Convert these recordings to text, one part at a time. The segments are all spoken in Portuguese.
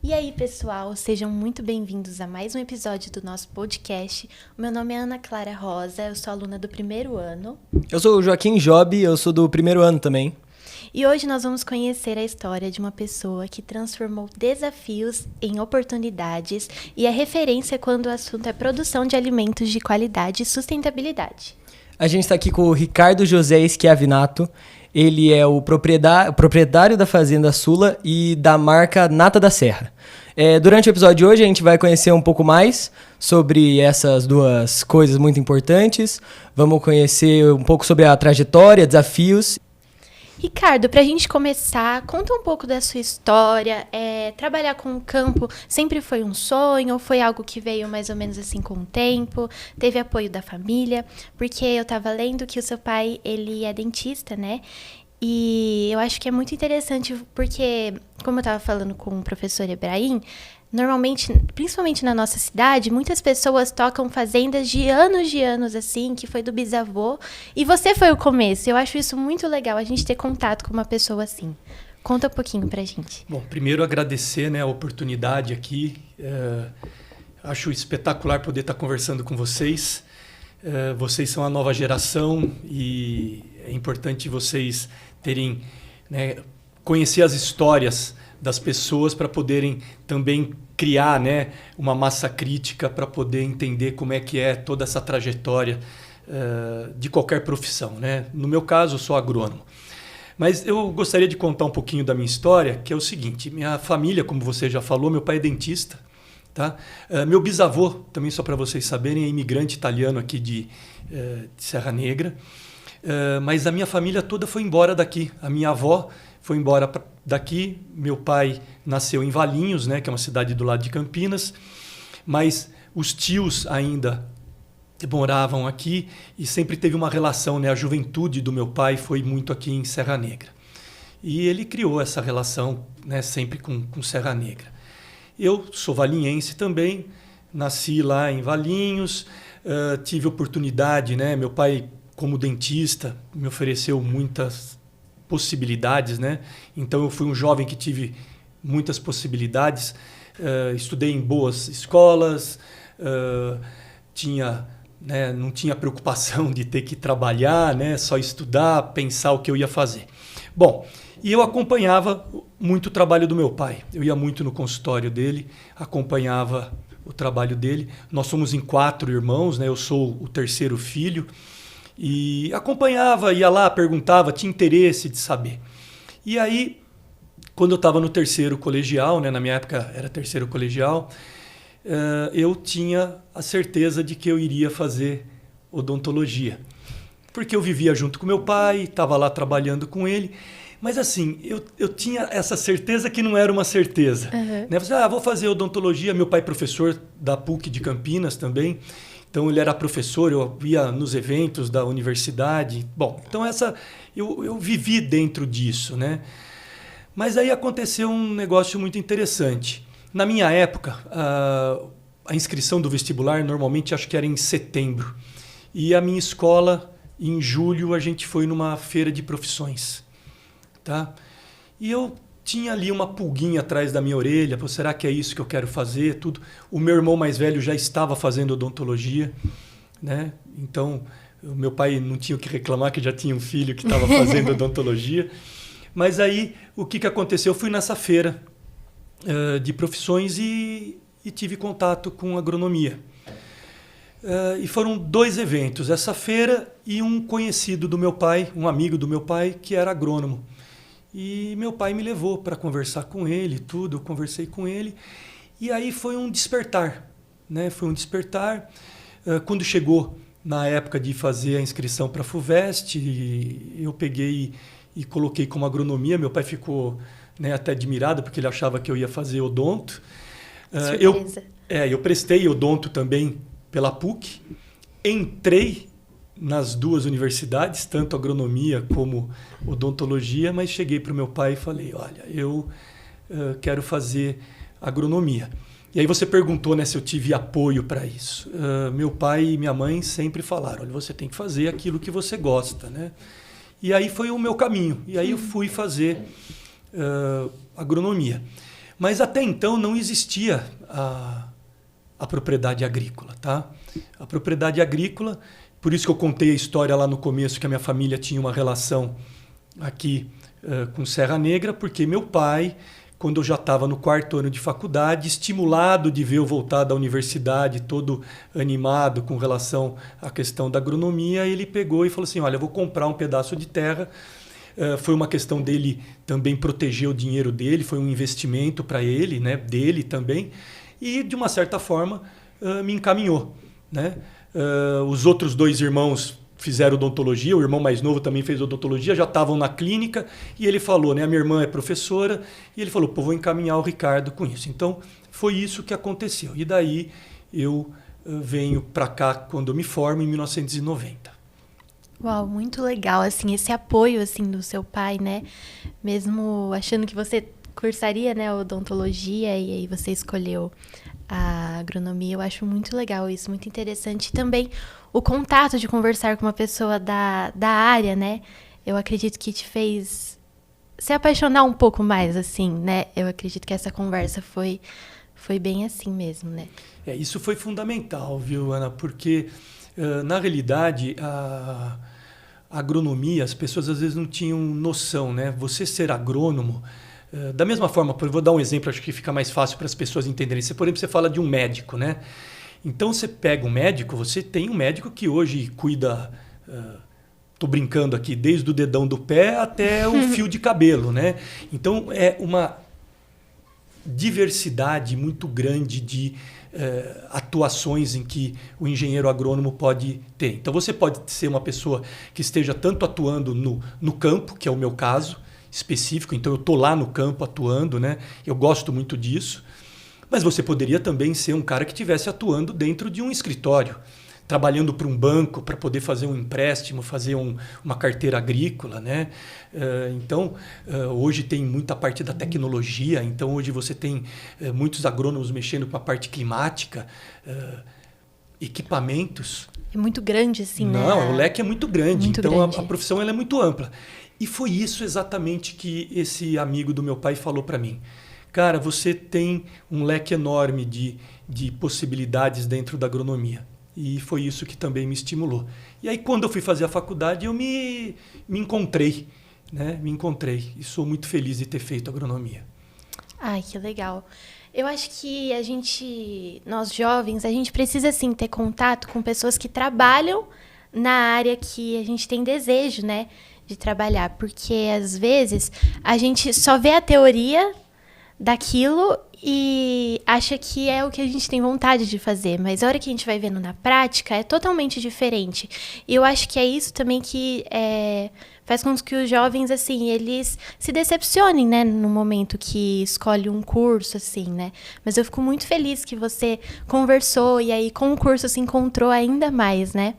E aí, pessoal, sejam muito bem-vindos a mais um episódio do nosso podcast. O meu nome é Ana Clara Rosa, eu sou aluna do primeiro ano. Eu sou o Joaquim Job, eu sou do primeiro ano também. E hoje nós vamos conhecer a história de uma pessoa que transformou desafios em oportunidades e é referência quando o assunto é produção de alimentos de qualidade e sustentabilidade. A gente está aqui com o Ricardo José Schiavinato. Ele é o proprietário da Fazenda Sula e da marca Nata da Serra. Durante o episódio de hoje, a gente vai conhecer um pouco mais sobre essas duas coisas muito importantes. Vamos conhecer um pouco sobre a trajetória, desafios. Ricardo, para a gente começar, conta um pouco da sua história. Trabalhar com o campo sempre foi um sonho ou foi algo que veio mais ou menos assim com o tempo? Teve apoio da família? Porque eu estava lendo que o seu pai, ele é dentista, né? E eu acho que é muito interessante porque, como eu estava falando com o professor Ebrahim, normalmente, principalmente na nossa cidade, muitas pessoas tocam fazendas de anos assim, que foi do bisavô, e você foi o começo. Eu acho isso muito legal, a gente ter contato com uma pessoa assim. Conta um pouquinho pra gente. Bom, primeiro agradecer, né, a oportunidade aqui. Acho espetacular poder estar conversando com vocês. Vocês são a nova geração e é importante vocês terem, né, conhecer as histórias das pessoas para poderem também criar, né, uma massa crítica para poder entender como é que é toda essa trajetória de qualquer profissão, né? No meu caso, eu sou agrônomo. Mas eu gostaria de contar um pouquinho da minha história, que é o seguinte. Minha família, como você já falou, meu pai é dentista. Tá? Meu bisavô, também só para vocês saberem, é imigrante italiano aqui de Serra Negra. Mas a minha família toda foi embora daqui. A minha avó foi embora daqui. Meu pai nasceu em Valinhos, né, que é uma cidade do lado de Campinas. Mas os tios ainda moravam aqui e sempre teve uma relação, né? A juventude do meu pai foi muito aqui em Serra Negra. E ele criou essa relação, né, sempre com Serra Negra. Eu sou valinhense também, nasci lá em Valinhos, tive oportunidade, né? Meu pai, como dentista, me ofereceu muitas possibilidades, né? Então eu fui um jovem que tive muitas possibilidades, estudei em boas escolas, né, não tinha preocupação de ter que trabalhar, né, só estudar, pensar o que eu ia fazer. Bom, e eu acompanhava muito o trabalho do meu pai. Eu ia muito no consultório dele, acompanhava o trabalho dele. Nós somos em 4 irmãos, né, eu sou o terceiro filho. E acompanhava, ia lá, perguntava, tinha interesse de saber. E aí, quando eu estava no terceiro colegial, né, na minha época era terceiro colegial, eu tinha a certeza de que eu iria fazer odontologia. Porque eu vivia junto com meu pai, estava lá trabalhando com ele. Mas assim, eu tinha essa certeza que não era uma certeza. Uhum. Né? Falei, vou fazer odontologia. Meu pai é professor da PUC de Campinas também. Então ele era professor, eu ia nos eventos da universidade. Bom, então eu vivi dentro disso, né? Mas aí aconteceu um negócio muito interessante. Na minha época, a inscrição do vestibular normalmente acho que era em setembro. E a minha escola, em julho, a gente foi numa feira de profissões. Tá? E eu tinha ali uma pulguinha atrás da minha orelha. Pô, será que é isso que eu quero fazer? Tudo. O meu irmão mais velho já estava fazendo odontologia, né? Então, o meu pai não tinha o que reclamar, que já tinha um filho que estava fazendo odontologia. Mas aí, o que aconteceu? Eu fui nessa feira de profissões e tive contato com agronomia. E foram 2 eventos, essa feira e um conhecido do meu pai, um amigo do meu pai, que era agrônomo. E meu pai me levou para conversar com ele, tudo, eu conversei com ele. E aí foi um despertar, né? Foi um despertar. Quando chegou na época de fazer a inscrição para a FUVEST, eu peguei e coloquei como agronomia. Meu pai ficou, né, até admirado, porque ele achava que eu ia fazer odonto. Eu prestei odonto também pela PUC, entrei nas 2 universidades, tanto agronomia como odontologia, mas cheguei para o meu pai e falei, olha, eu quero fazer agronomia. E aí você perguntou, né, se eu tive apoio para isso. Meu pai e minha mãe sempre falaram, olha, você tem que fazer aquilo que você gosta, né? E aí foi o meu caminho. E aí eu fui fazer agronomia. Mas até então não existia a propriedade agrícola, tá? A propriedade agrícola, por isso que eu contei a história lá no começo, que a minha família tinha uma relação aqui com Serra Negra, porque meu pai, quando eu já estava no 4º ano de faculdade, estimulado de ver eu voltar da universidade, todo animado com relação à questão da agronomia, ele pegou e falou assim, olha, eu vou comprar um pedaço de terra. Foi uma questão dele também proteger o dinheiro dele, foi um investimento para ele, né, dele também, e de uma certa forma me encaminhou, né? Os outros 2 irmãos fizeram odontologia, o irmão mais novo também fez odontologia, já estavam na clínica, e ele falou, né, a minha irmã é professora, e ele falou, pô, vou encaminhar o Ricardo com isso. Então, foi isso que aconteceu. E daí eu venho para cá quando eu me formo, em 1990. Uau, muito legal, assim, esse apoio, assim, do seu pai, né? Mesmo achando que você cursaria, né, odontologia, e aí você escolheu a agronomia, eu acho muito legal isso, muito interessante. E também o contato de conversar com uma pessoa da área, né? Eu acredito que te fez se apaixonar um pouco mais, assim, né? Eu acredito que essa conversa foi bem assim mesmo, né? Isso foi fundamental, viu, Ana? Porque, na realidade, a agronomia, as pessoas às vezes não tinham noção, né? Você ser agrônomo, da mesma forma, eu vou dar um exemplo, acho que fica mais fácil para as pessoas entenderem. Você, por exemplo, você fala de um médico, né? Então, você pega um médico, você tem um médico que hoje cuida, tô brincando aqui, desde o dedão do pé até o fio de cabelo, né? Então, é uma diversidade muito grande de atuações em que o engenheiro agrônomo pode ter. Então, você pode ser uma pessoa que esteja tanto atuando no campo, que é o meu caso específico, então eu estou lá no campo atuando, né? Eu gosto muito disso, mas você poderia também ser um cara que estivesse atuando dentro de um escritório, trabalhando para um banco para poder fazer um empréstimo, fazer uma carteira agrícola, né? Então, hoje tem muita parte da tecnologia, então hoje você tem muitos agrônomos mexendo com a parte climática, equipamentos. É muito grande, assim, né? Não, o leque é muito grande, Muito então grande. A profissão ela é muito ampla. E foi isso exatamente que esse amigo do meu pai falou para mim. Cara, você tem um leque enorme de possibilidades dentro da agronomia. E foi isso que também me estimulou. E aí, quando eu fui fazer a faculdade, eu me encontrei, né? Me encontrei. E sou muito feliz de ter feito agronomia. Ai, que legal. Eu acho que nós jovens, a gente precisa, sim, ter contato com pessoas que trabalham na área que a gente tem desejo, né, de trabalhar. Porque, às vezes, a gente só vê a teoria daquilo e acha que é o que a gente tem vontade de fazer, mas a hora que a gente vai vendo na prática é totalmente diferente. E eu acho que é isso também que faz com que os jovens, assim, eles se decepcionem, né, no momento que escolhe um curso, assim, né. Mas eu fico muito feliz que você conversou e aí com o curso se encontrou ainda mais, né.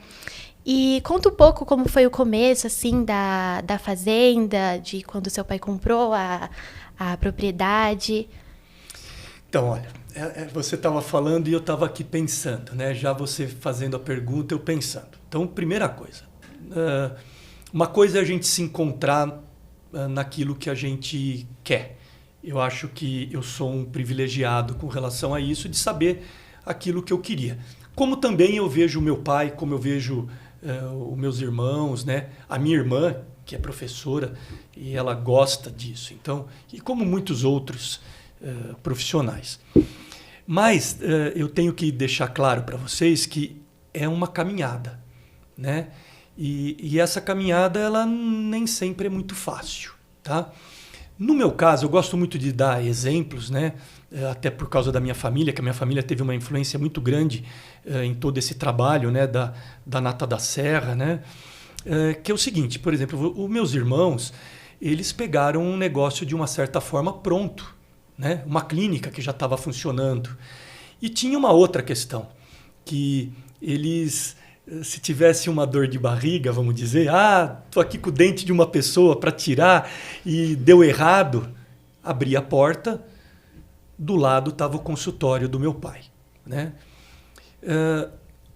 E conta um pouco como foi o começo, assim, da fazenda, de quando seu pai comprou a propriedade. Então, olha, você estava falando e eu estava aqui pensando, né? Já você fazendo a pergunta, eu pensando. Então, primeira coisa, uma coisa é a gente se encontrar naquilo que a gente quer. Eu acho que eu sou um privilegiado com relação a isso, de saber aquilo que eu queria. Como também eu vejo o meu pai, como eu vejo os meus irmãos, né? A minha irmã, que é professora, e ela gosta disso. Então, e como muitos outros profissionais. Mas eu tenho que deixar claro para vocês que é uma caminhada, né? E essa caminhada ela nem sempre é muito fácil, tá? No meu caso, eu gosto muito de dar exemplos, né? Até por causa da minha família, que a minha família teve uma influência muito grande em todo esse trabalho, né? Da Nata da Serra, né? Que é o seguinte, por exemplo, os meus irmãos, eles pegaram um negócio de uma certa forma pronto, né? Uma clínica que já estava funcionando. E tinha uma outra questão, que eles, se tivesse uma dor de barriga, vamos dizer, estou aqui com o dente de uma pessoa para tirar e deu errado, abri a porta, do lado estava o consultório do meu pai, né?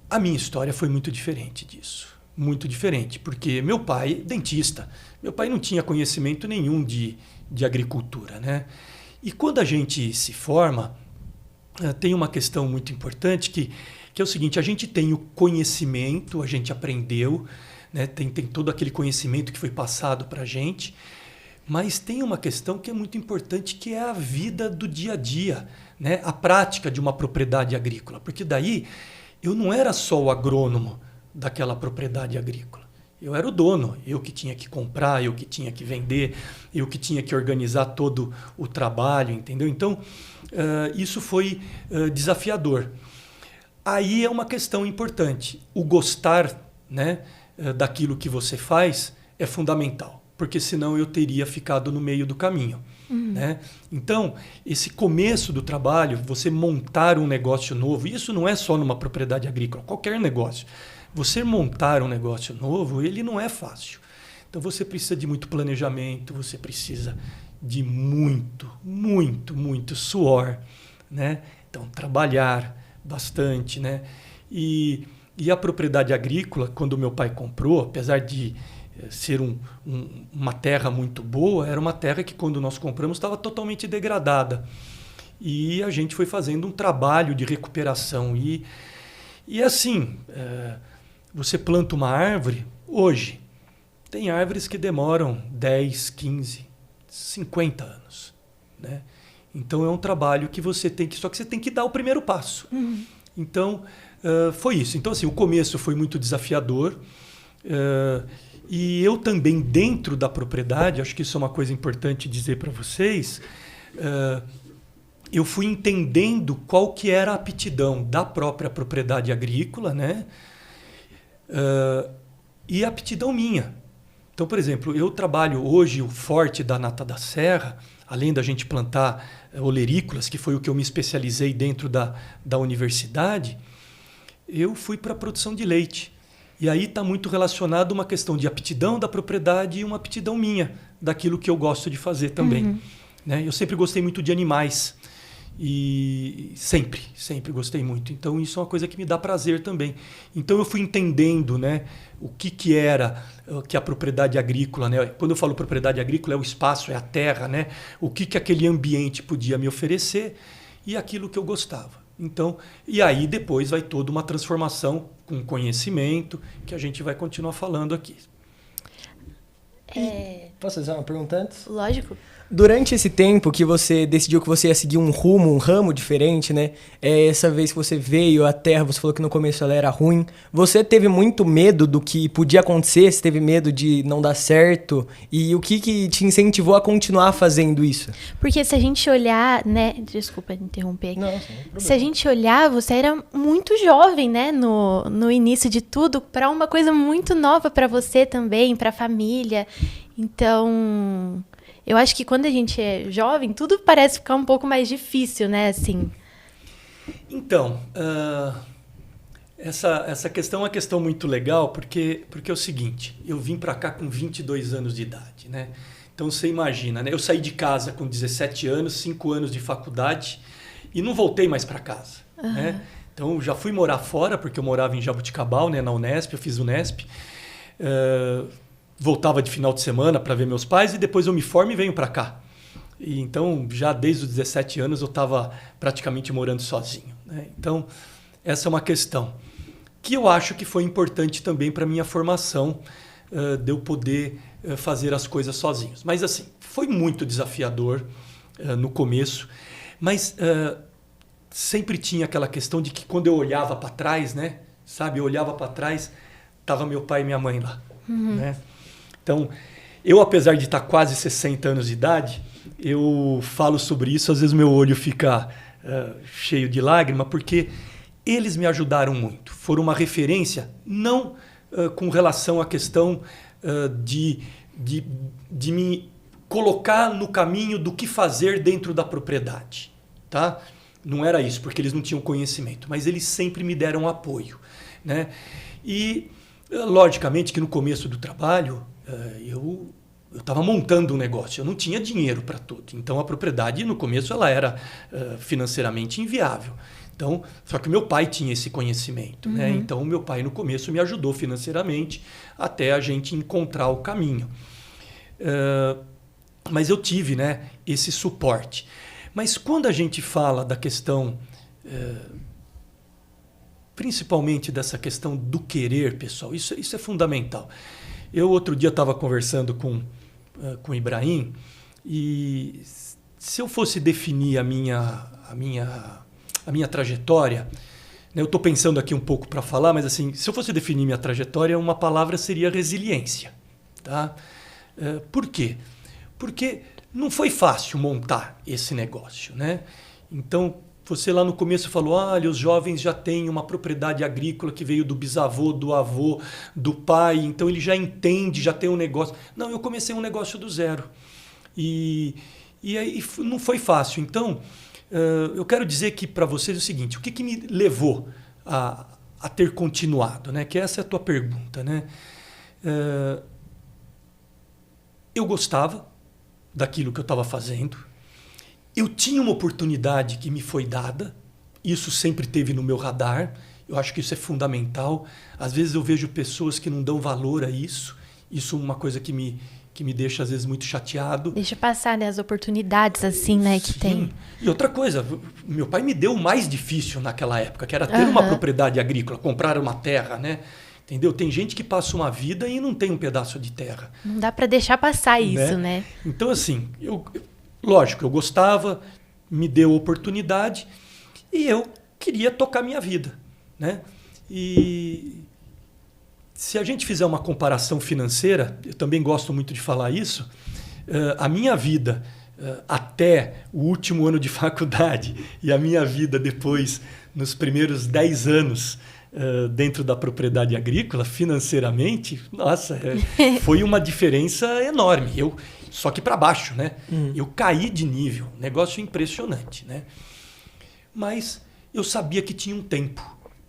A minha história foi muito diferente disso. Muito diferente, porque meu pai, dentista, meu pai não tinha conhecimento nenhum de agricultura, né? E quando a gente se forma, tem uma questão muito importante que é o seguinte, a gente tem o conhecimento, a gente aprendeu, né? Tem todo aquele conhecimento que foi passado para a gente, mas tem uma questão que é muito importante, que é a vida do dia a dia, né? A prática de uma propriedade agrícola, porque daí eu não era só o agrônomo daquela propriedade agrícola. Eu era o dono, eu que tinha que comprar, eu que tinha que vender, eu que tinha que organizar todo o trabalho, entendeu? Então, isso foi desafiador. Aí é uma questão importante. O gostar, né, daquilo que você faz é fundamental, porque senão eu teria ficado no meio do caminho. Né? Então, esse começo do trabalho, você montar um negócio novo, isso não é só numa propriedade agrícola, qualquer negócio. Você montar um negócio novo, ele não é fácil. Então você precisa de muito planejamento, você precisa de muito, muito, muito suor, né? Então trabalhar bastante, né? E a propriedade agrícola, quando meu pai comprou, apesar de ser uma terra muito boa, era uma terra que quando nós compramos estava totalmente degradada. E a gente foi fazendo um trabalho de recuperação. E assim, você planta uma árvore, hoje, tem árvores que demoram 10, 15, 50 anos. Né? Então é um trabalho que você tem que... Só que você tem que dar o primeiro passo. Então, foi isso. Então, assim, o começo foi muito desafiador. E eu também, dentro da propriedade, acho que isso é uma coisa importante dizer para vocês, eu fui entendendo qual que era a aptidão da própria propriedade agrícola, né? E a aptidão minha. Então, por exemplo, eu trabalho hoje, o forte da Nata da Serra, além da gente plantar olerícolas, que foi o que eu me especializei dentro da universidade, eu fui para a produção de leite. E aí está muito relacionado uma questão de aptidão da propriedade e uma aptidão minha, daquilo que eu gosto de fazer também. Né? Eu sempre gostei muito de animais. E sempre gostei muito. Então isso é uma coisa que me dá prazer também. Então eu fui entendendo, né, o que era que a propriedade agrícola, né? Quando eu falo propriedade agrícola, é o espaço, é a terra, né? O que aquele ambiente podia me oferecer e aquilo que eu gostava. Então, e aí depois vai toda uma transformação com conhecimento que a gente vai continuar falando aqui. Posso fazer uma pergunta antes? Lógico. Durante esse tempo que você decidiu que você ia seguir um ramo diferente, né? Essa vez que você veio à Terra, você falou que no começo ela era ruim. Você teve muito medo do que podia acontecer? Você teve medo de não dar certo? E o que te incentivou a continuar fazendo isso? Porque se a gente olhar, né? Desculpa interromper aqui. Não, sem problema. Se a gente olhar, você era muito jovem, né? No início de tudo, para uma coisa muito nova para você também, para a família. Então... eu acho que quando a gente é jovem, tudo parece ficar um pouco mais difícil, né? Assim. Então, essa questão é uma questão muito legal, porque é o seguinte, eu vim para cá com 22 anos de idade, né? Então você imagina, né? Eu saí de casa com 17 anos, 5 anos de faculdade e não voltei mais para casa, né? Então já fui morar fora, porque eu morava em Jaboticabal, né? Na Unesp, eu fiz Unesp. Voltava de final de semana para ver meus pais e depois eu me formo e venho para cá. E então, já desde os 17 anos, eu estava praticamente morando sozinho. Né? Então, essa é uma questão que eu acho que foi importante também para a minha formação, de eu poder fazer as coisas sozinhos. Mas, assim, foi muito desafiador no começo, mas sempre tinha aquela questão de que quando eu olhava para trás, né? Sabe, eu olhava para trás, estava meu pai e minha mãe lá. Né? Então, eu, apesar de estar quase 60 anos de idade, eu falo sobre isso, às vezes meu olho fica cheio de lágrima, porque eles me ajudaram muito. Foram uma referência, não com relação à questão de me colocar no caminho do que fazer dentro da propriedade. Tá? Não era isso, porque eles não tinham conhecimento, mas eles sempre me deram apoio. Né? E, logicamente, que no começo do trabalho, eu estava montando um negócio, eu não tinha dinheiro para tudo. Então a propriedade no começo ela era financeiramente inviável. Então, só que meu pai tinha esse conhecimento, né? Então meu pai no começo me ajudou financeiramente até a gente encontrar o caminho. Mas eu tive, né, esse suporte. Mas quando a gente fala da questão, principalmente dessa questão do querer, pessoal, isso é fundamental. Eu outro dia estava conversando com o Ibrahim, e se eu fosse definir a minha trajetória, né, eu estou pensando aqui um pouco para falar, mas assim, se eu fosse definir minha trajetória, uma palavra seria resiliência. Tá? Por quê? Porque não foi fácil montar esse negócio, né? Então, você lá no começo falou, olha, os jovens já têm uma propriedade agrícola que veio do bisavô, do avô, do pai, então ele já entende, já tem um negócio. Não, eu comecei um negócio do zero. E aí não foi fácil. Então, eu quero dizer que para vocês o seguinte, o que me levou a ter continuado, né? Que essa é a tua pergunta, né? Eu gostava daquilo que eu estava fazendo. Eu tinha uma oportunidade que me foi dada. Isso sempre teve no meu radar. Eu acho que isso é fundamental. Às vezes eu vejo pessoas que não dão valor a isso. Isso é uma coisa que me deixa, às vezes, muito chateado. Deixa passar, né, as oportunidades, assim, né, que tem. E outra coisa, meu pai me deu o mais difícil naquela época, que era ter uma propriedade agrícola, comprar uma terra, né? Entendeu? Tem gente que passa uma vida e não tem um pedaço de terra. Não dá para deixar passar isso, né? Então, assim, lógico, eu gostava, me deu oportunidade e eu queria tocar minha vida, né? E se a gente fizer uma comparação financeira, eu também gosto muito de falar isso, a minha vida até o último ano de faculdade e a minha vida depois, nos primeiros 10 anos, dentro da propriedade agrícola, financeiramente, nossa, foi uma diferença enorme. Só que para baixo, né? Eu caí de nível, negócio impressionante, né? Mas eu sabia que tinha um tempo,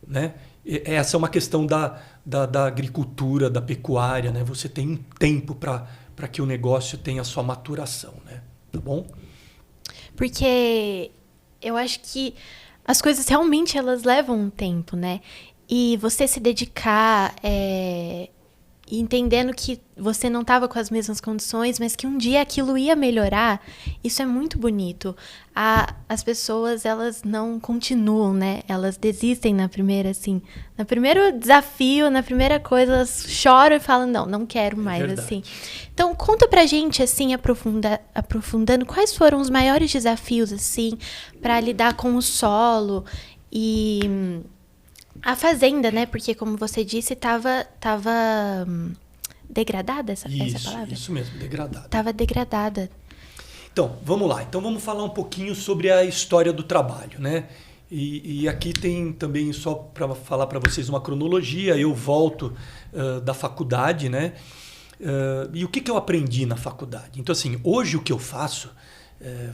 né? Essa é uma questão da agricultura, da pecuária, né? Você tem um tempo para que o negócio tenha a sua maturação, né? Tá bom? Porque eu acho que as coisas realmente elas levam um tempo, né? E você se dedicar, entendendo que você não estava com as mesmas condições, mas que um dia aquilo ia melhorar, isso é muito bonito. As pessoas, elas não continuam, né? Elas desistem no primeiro desafio, na primeira coisa, elas choram e falam, não quero mais, assim. Então, conta pra gente, assim, aprofundando, quais foram os maiores desafios, assim, para lidar com o solo e a fazenda, né? Porque, como você disse, estava degradada essa palavra? Isso mesmo, degradada. Estava degradada. Então, vamos lá. Então, vamos falar um pouquinho sobre a história do trabalho, né? E aqui tem também, só para falar para vocês, uma cronologia. Eu volto da faculdade, né? E o que eu aprendi na faculdade? Então, assim, hoje o que eu faço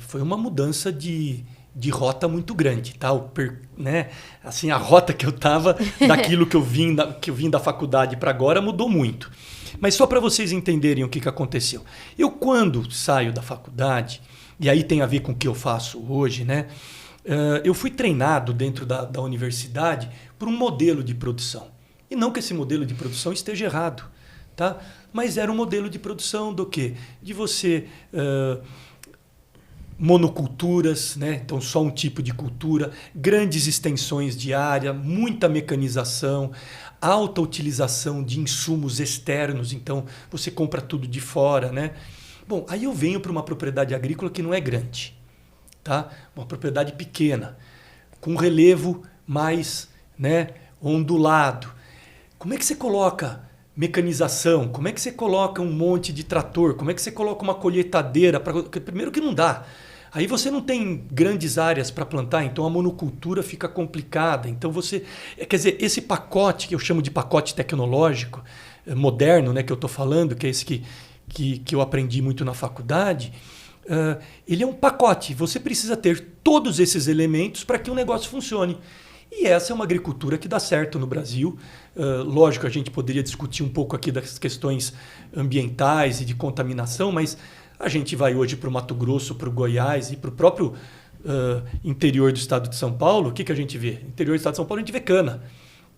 foi uma mudança de rota muito grande, tá? Né? Assim, a rota que eu estava daquilo que eu vim da faculdade para agora mudou muito. Mas só para vocês entenderem o que aconteceu. Eu, quando saio da faculdade, e aí tem a ver com o que eu faço hoje, né? Eu fui treinado dentro da universidade por um modelo de produção. E não que esse modelo de produção esteja errado, tá? Mas era um modelo de produção do quê? De você monoculturas, né? Então só um tipo de cultura, grandes extensões de área, muita mecanização, alta utilização de insumos externos, então você compra tudo de fora, né? Bom, aí eu venho para uma propriedade agrícola que não é grande, tá? Uma propriedade pequena, com relevo mais, né, ondulado. Como é que você coloca mecanização? Como é que você coloca um monte de trator? Como é que você coloca uma colheitadeira? Primeiro que não dá. Aí você não tem grandes áreas para plantar, então a monocultura fica complicada. Então quer dizer, esse pacote que eu chamo de pacote tecnológico moderno, né, que eu estou falando, que é esse que eu aprendi muito na faculdade, ele é um pacote. Você precisa ter todos esses elementos para que o negócio funcione. E essa é uma agricultura que dá certo no Brasil. Lógico, a gente poderia discutir um pouco aqui das questões ambientais e de contaminação, mas a gente vai hoje para o Mato Grosso, para o Goiás e para o próprio interior do estado de São Paulo. O que a gente vê? No interior do estado de São Paulo a gente vê cana,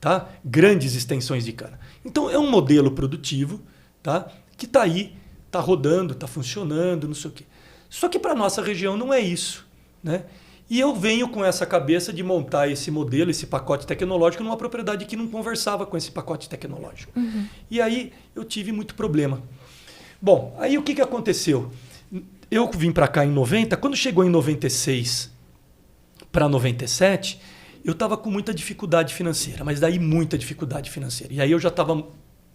tá? Grandes extensões de cana. Então é um modelo produtivo, tá? Que está aí, está rodando, está funcionando, não sei o quê. Só que para a nossa região não é isso, né? E eu venho com essa cabeça de montar esse modelo, esse pacote tecnológico numa propriedade que não conversava com esse pacote tecnológico. E aí eu tive muito problema. Bom, aí o que aconteceu? Eu vim para cá em 90, quando chegou em 96 para 97, eu estava com muita dificuldade financeira, mas daí muita dificuldade financeira. E aí eu já estava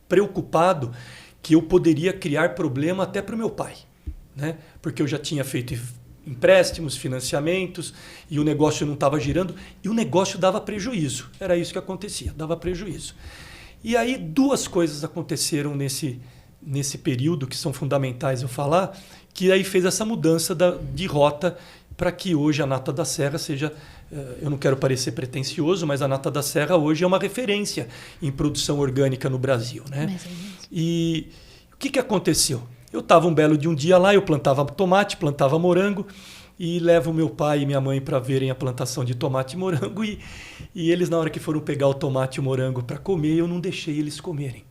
preocupado que eu poderia criar problema até para o meu pai, né? Porque eu já tinha feito empréstimos, financiamentos, e o negócio não estava girando, e o negócio dava prejuízo. Era isso que acontecia, dava prejuízo. E aí 2 coisas aconteceram nesse período, que são fundamentais eu falar, que aí fez essa mudança de rota para que hoje a Nata da Serra seja, eu não quero parecer pretensioso, mas a Nata da Serra hoje é uma referência em produção orgânica no Brasil, né? E o que aconteceu? Eu estava um belo de um dia lá, eu plantava tomate, plantava morango, e levo meu pai e minha mãe para verem a plantação de tomate e morango, e eles, na hora que foram pegar o tomate e o morango para comer, eu não deixei eles comerem.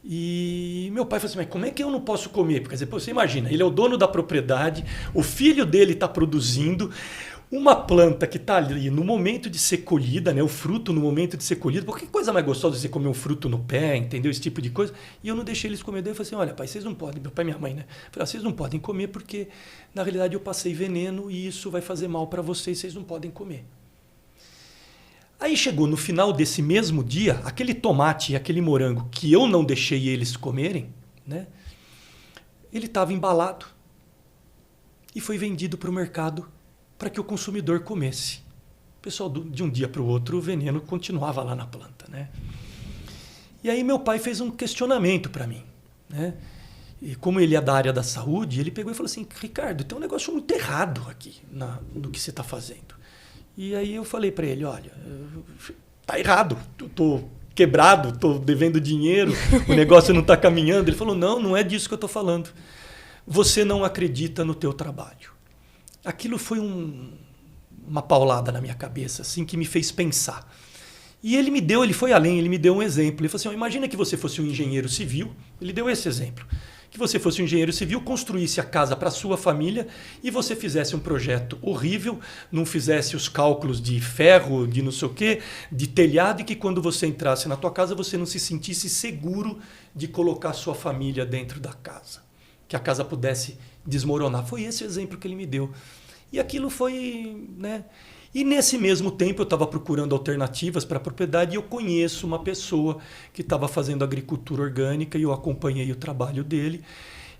E meu pai falou assim, mas como é que eu não posso comer? Porque, você imagina, ele é o dono da propriedade, o filho dele está produzindo uma planta que está ali no momento de ser colhida, né? O fruto no momento de ser colhido. Porque que coisa mais gostosa de você comer um fruto no pé, entendeu? Esse tipo de coisa. E eu não deixei eles comer. Daí eu falei assim, olha pai, vocês não podem, meu pai e minha mãe, né? Eu falei, vocês não podem comer porque na realidade eu passei veneno e isso vai fazer mal para vocês não podem comer. Aí chegou no final desse mesmo dia, aquele tomate e aquele morango que eu não deixei eles comerem, né? Ele estava embalado e foi vendido para o mercado para que o consumidor comesse. Pessoal, de um dia para o outro, o veneno continuava lá na planta, né? E aí meu pai fez um questionamento para mim, né? E como ele é da área da saúde, ele pegou e falou assim, Ricardo, tem um negócio muito errado aqui no que você está fazendo. E aí eu falei para ele, olha, tá errado, eu tô quebrado, tô devendo dinheiro, o negócio não está caminhando. Ele falou, não é disso que eu estou falando. Você não acredita no teu trabalho. Aquilo foi uma paulada na minha cabeça, assim, que me fez pensar. E ele foi além, ele me deu um exemplo. Ele falou assim, imagina que você fosse um engenheiro civil, ele deu esse exemplo, que você fosse um engenheiro civil, construísse a casa para a sua família e você fizesse um projeto horrível, não fizesse os cálculos de ferro, de não sei o quê, de telhado, e que quando você entrasse na tua casa você não se sentisse seguro de colocar a sua família dentro da casa, que a casa pudesse desmoronar. Foi esse o exemplo que ele me deu. E aquilo foi, né? E nesse mesmo tempo eu estava procurando alternativas para a propriedade e eu conheço uma pessoa que estava fazendo agricultura orgânica e eu acompanhei o trabalho dele.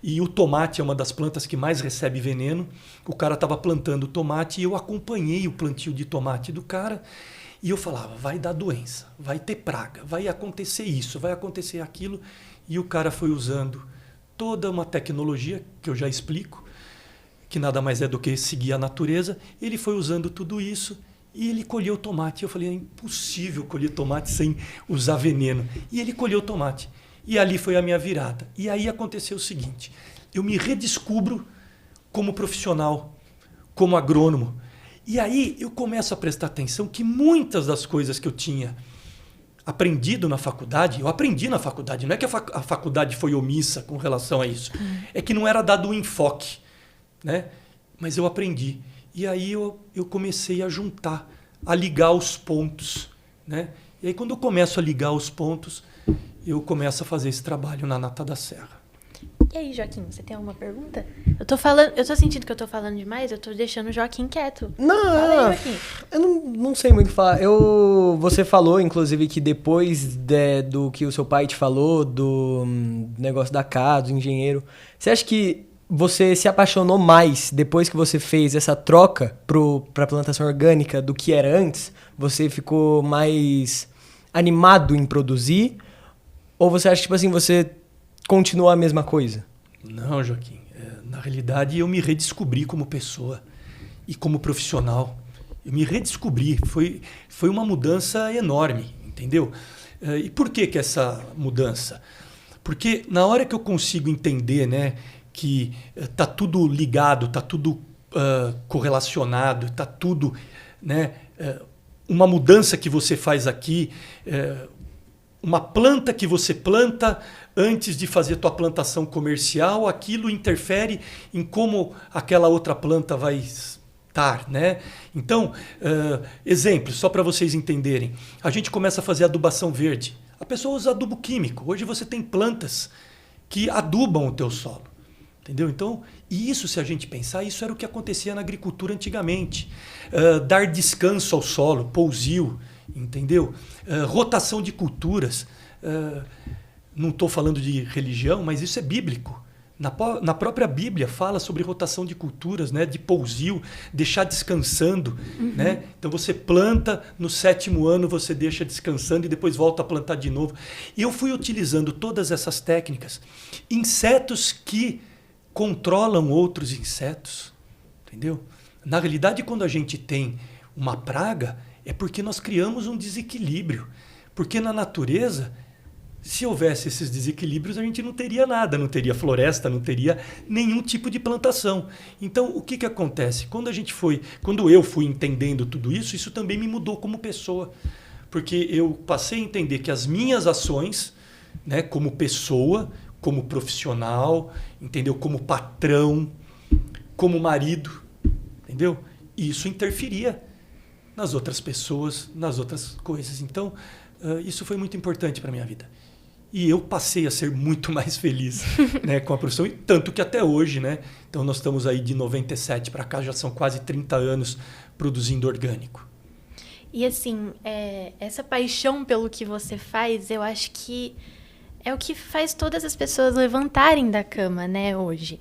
E o tomate é uma das plantas que mais recebe veneno. O cara estava plantando tomate e eu acompanhei o plantio de tomate do cara. E eu falava, vai dar doença, vai ter praga, vai acontecer isso, vai acontecer aquilo. E o cara foi usando toda uma tecnologia que eu já explico, que nada mais é do que seguir a natureza. Ele foi usando tudo isso e ele colheu tomate. Eu falei, é impossível colher tomate sem usar veneno. E ele colheu tomate. E ali foi a minha virada. E aí aconteceu o seguinte, eu me redescubro como profissional, como agrônomo. E aí eu começo a prestar atenção que muitas das coisas que eu tinha aprendido na faculdade, eu aprendi na faculdade, não é que a faculdade foi omissa com relação a isso, é que não era dado o enfoque, né? Mas eu aprendi. E aí eu comecei a juntar, a ligar os pontos, né? E aí quando eu começo a ligar os pontos, eu começo a fazer esse trabalho na Nata da Serra. E aí, Joaquim, você tem alguma pergunta? Eu tô sentindo que eu tô falando demais, eu tô deixando o Joaquim quieto. Não, aí, Joaquim. Eu não sei muito o que falar. Você falou, inclusive, que depois do que o seu pai te falou, do negócio da casa, do engenheiro, você acha que você se apaixonou mais depois que você fez essa troca pra plantação orgânica do que era antes? Você ficou mais animado em produzir? Ou você acha que, tipo assim, você continua a mesma coisa? Não, Joaquim. Na realidade, eu me redescobri como pessoa e como profissional. Eu me redescobri. Foi uma mudança enorme, entendeu? E por que essa mudança? Porque na hora que eu consigo entender, né, que está tudo ligado, está tudo correlacionado, está tudo, né, uma mudança que você faz aqui, uma planta que você planta antes de fazer tua plantação comercial, aquilo interfere em como aquela outra planta vai estar, né? Então, exemplo, só para vocês entenderem. A gente começa a fazer adubação verde. A pessoa usa adubo químico. Hoje você tem plantas que adubam o teu solo. Entendeu? Então, isso, se a gente pensar, isso era o que acontecia na agricultura antigamente. Dar descanso ao solo, pousio, entendeu? Rotação de culturas. Não estou falando de religião, mas isso é bíblico. Na própria Bíblia fala sobre rotação de culturas, né? De pousio, deixar descansando. Né? Então você planta, no 7º ano você deixa descansando e depois volta a plantar de novo. E eu fui utilizando todas essas técnicas. Insetos que controlam outros insetos. Entendeu? Na realidade, quando a gente tem uma praga, é porque nós criamos um desequilíbrio. Porque na natureza, se houvesse esses desequilíbrios, a gente não teria nada, não teria floresta, não teria nenhum tipo de plantação. Então, o que acontece? Quando eu fui entendendo tudo isso, isso também me mudou como pessoa. Porque eu passei a entender que as minhas ações, né, como pessoa, como profissional, entendeu? Como patrão, como marido, entendeu? Isso interferia nas outras pessoas, nas outras coisas. Então, isso foi muito importante para a minha vida. E eu passei a ser muito mais feliz, né, com a profissão, e tanto que até hoje, né? Então nós estamos aí de 97 para cá, já são quase 30 anos produzindo orgânico. E assim, essa paixão pelo que você faz, eu acho que é o que faz todas as pessoas levantarem da cama, né, hoje.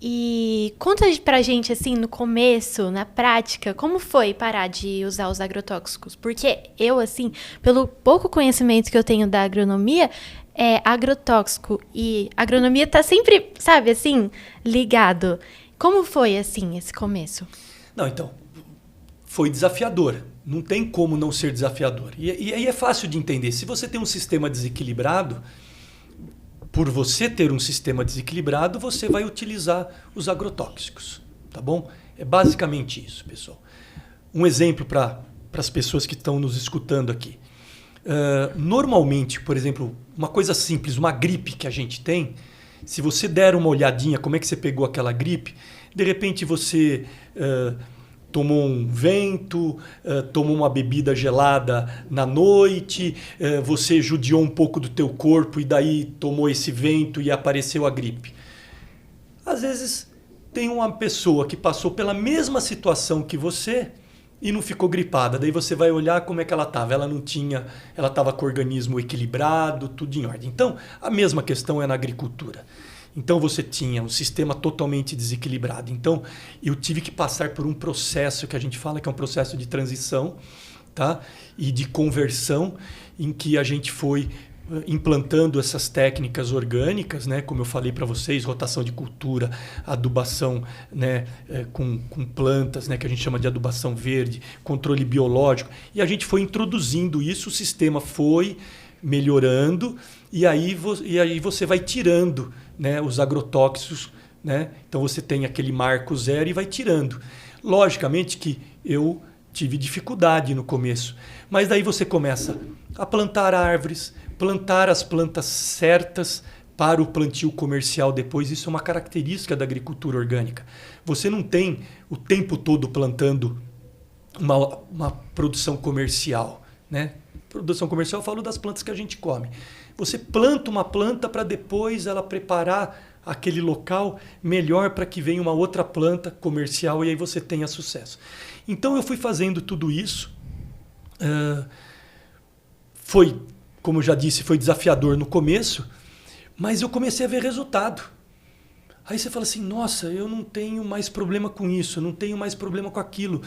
E conta pra gente, assim, no começo, na prática, como foi parar de usar os agrotóxicos? Porque eu, assim, pelo pouco conhecimento que eu tenho da agronomia, agrotóxico e agronomia tá sempre, sabe, assim, ligado. Como foi, assim, esse começo? Não, então, foi desafiador. Não tem como não ser desafiador. E aí é fácil de entender. Se você tem um sistema desequilibrado, por você ter um sistema desequilibrado, você vai utilizar os agrotóxicos, tá bom? É basicamente isso, pessoal. Um exemplo para as pessoas que estão nos escutando aqui. Normalmente, por exemplo, uma coisa simples, uma gripe que a gente tem, se você der uma olhadinha como é que você pegou aquela gripe, de repente você tomou um vento, tomou uma bebida gelada na noite, você judiou um pouco do teu corpo e daí tomou esse vento e apareceu a gripe. Às vezes tem uma pessoa que passou pela mesma situação que você e não ficou gripada. Daí você vai olhar como é que ela estava. Ela estava com o organismo equilibrado, tudo em ordem. Então, a mesma questão é na agricultura. Então você tinha um sistema totalmente desequilibrado. Então eu tive que passar por um processo que a gente fala que é um processo de transição, tá? E de conversão, em que a gente foi implantando essas técnicas orgânicas, né? Como eu falei para vocês, rotação de cultura, adubação, né? Com plantas, né? Que a gente chama de adubação verde, controle biológico. E a gente foi introduzindo isso, o sistema foi melhorando e aí você vai tirando, né, os agrotóxicos, né? Então você tem aquele marco zero e vai tirando. Logicamente que eu tive dificuldade no começo, mas daí você começa a plantar árvores, plantar as plantas certas para o plantio comercial depois. Isso é uma característica da agricultura orgânica. Você não tem o tempo todo plantando uma produção comercial, né? Produção comercial, eu falo das plantas que a gente come. Você planta uma planta para depois ela preparar aquele local melhor para que venha uma outra planta comercial e aí você tenha sucesso. Então eu fui fazendo tudo isso. Foi, como eu já disse, foi desafiador no começo, mas eu comecei a ver resultado. Aí você fala assim, nossa, eu não tenho mais problema com isso, eu não tenho mais problema com aquilo.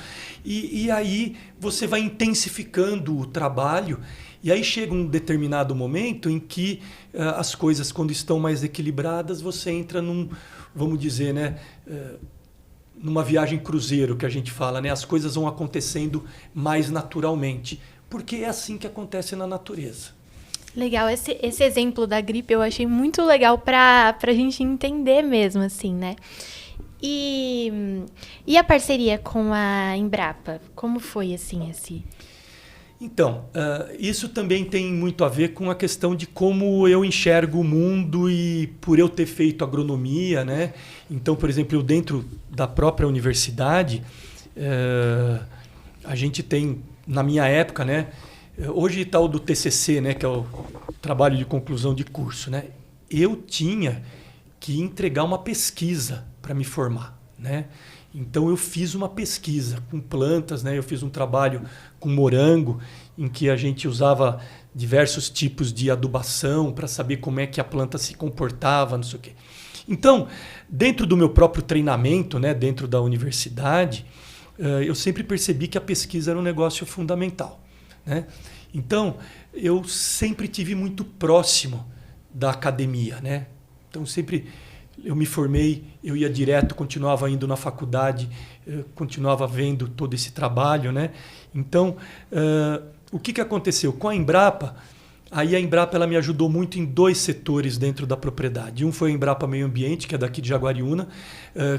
E aí você vai intensificando o trabalho e aí chega um determinado momento em que as coisas, quando estão mais equilibradas, você entra vamos dizer, né, numa viagem cruzeiro que a gente fala, né? As coisas vão acontecendo mais naturalmente, porque é assim que acontece na natureza. Legal, esse exemplo da gripe eu achei muito legal pra gente entender mesmo, assim, né? E a parceria com a Embrapa, como foi, assim, esse? Então, isso também tem muito a ver com a questão de como eu enxergo o mundo e por eu ter feito agronomia, né? Então, por exemplo, eu dentro da própria universidade, a gente tem, na minha época, né? Hoje está o do TCC, né? Que é o trabalho de conclusão de curso, né? Eu tinha que entregar uma pesquisa para me formar, né? Então eu fiz uma pesquisa com plantas, né? Eu fiz um trabalho com morango, em que a gente usava diversos tipos de adubação para saber como é que a planta se comportava, não sei o quê. Então, dentro do meu próprio treinamento, né? Dentro da universidade, eu sempre percebi que a pesquisa era um negócio fundamental, né? Então, eu sempre tive muito próximo da academia, né? Então, sempre eu me formei, eu ia direto, continuava indo na faculdade, continuava vendo todo esse trabalho, né? Então, o que aconteceu? Com a Embrapa, aí a Embrapa ela me ajudou muito em 2 setores dentro da propriedade. Um foi a Embrapa Meio Ambiente, que é daqui de Jaguariúna,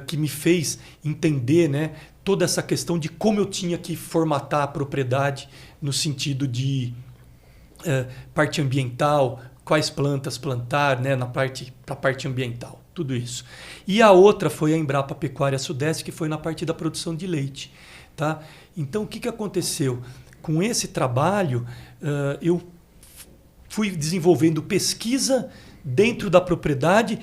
que me fez entender, né, toda essa questão de como eu tinha que formatar a propriedade no sentido de parte ambiental, quais plantas plantar, né, para a parte ambiental, tudo isso. E a outra foi a Embrapa Pecuária Sudeste, que foi na parte da produção de leite. Tá? Então, o que aconteceu? Com esse trabalho, eu fui desenvolvendo pesquisa dentro da propriedade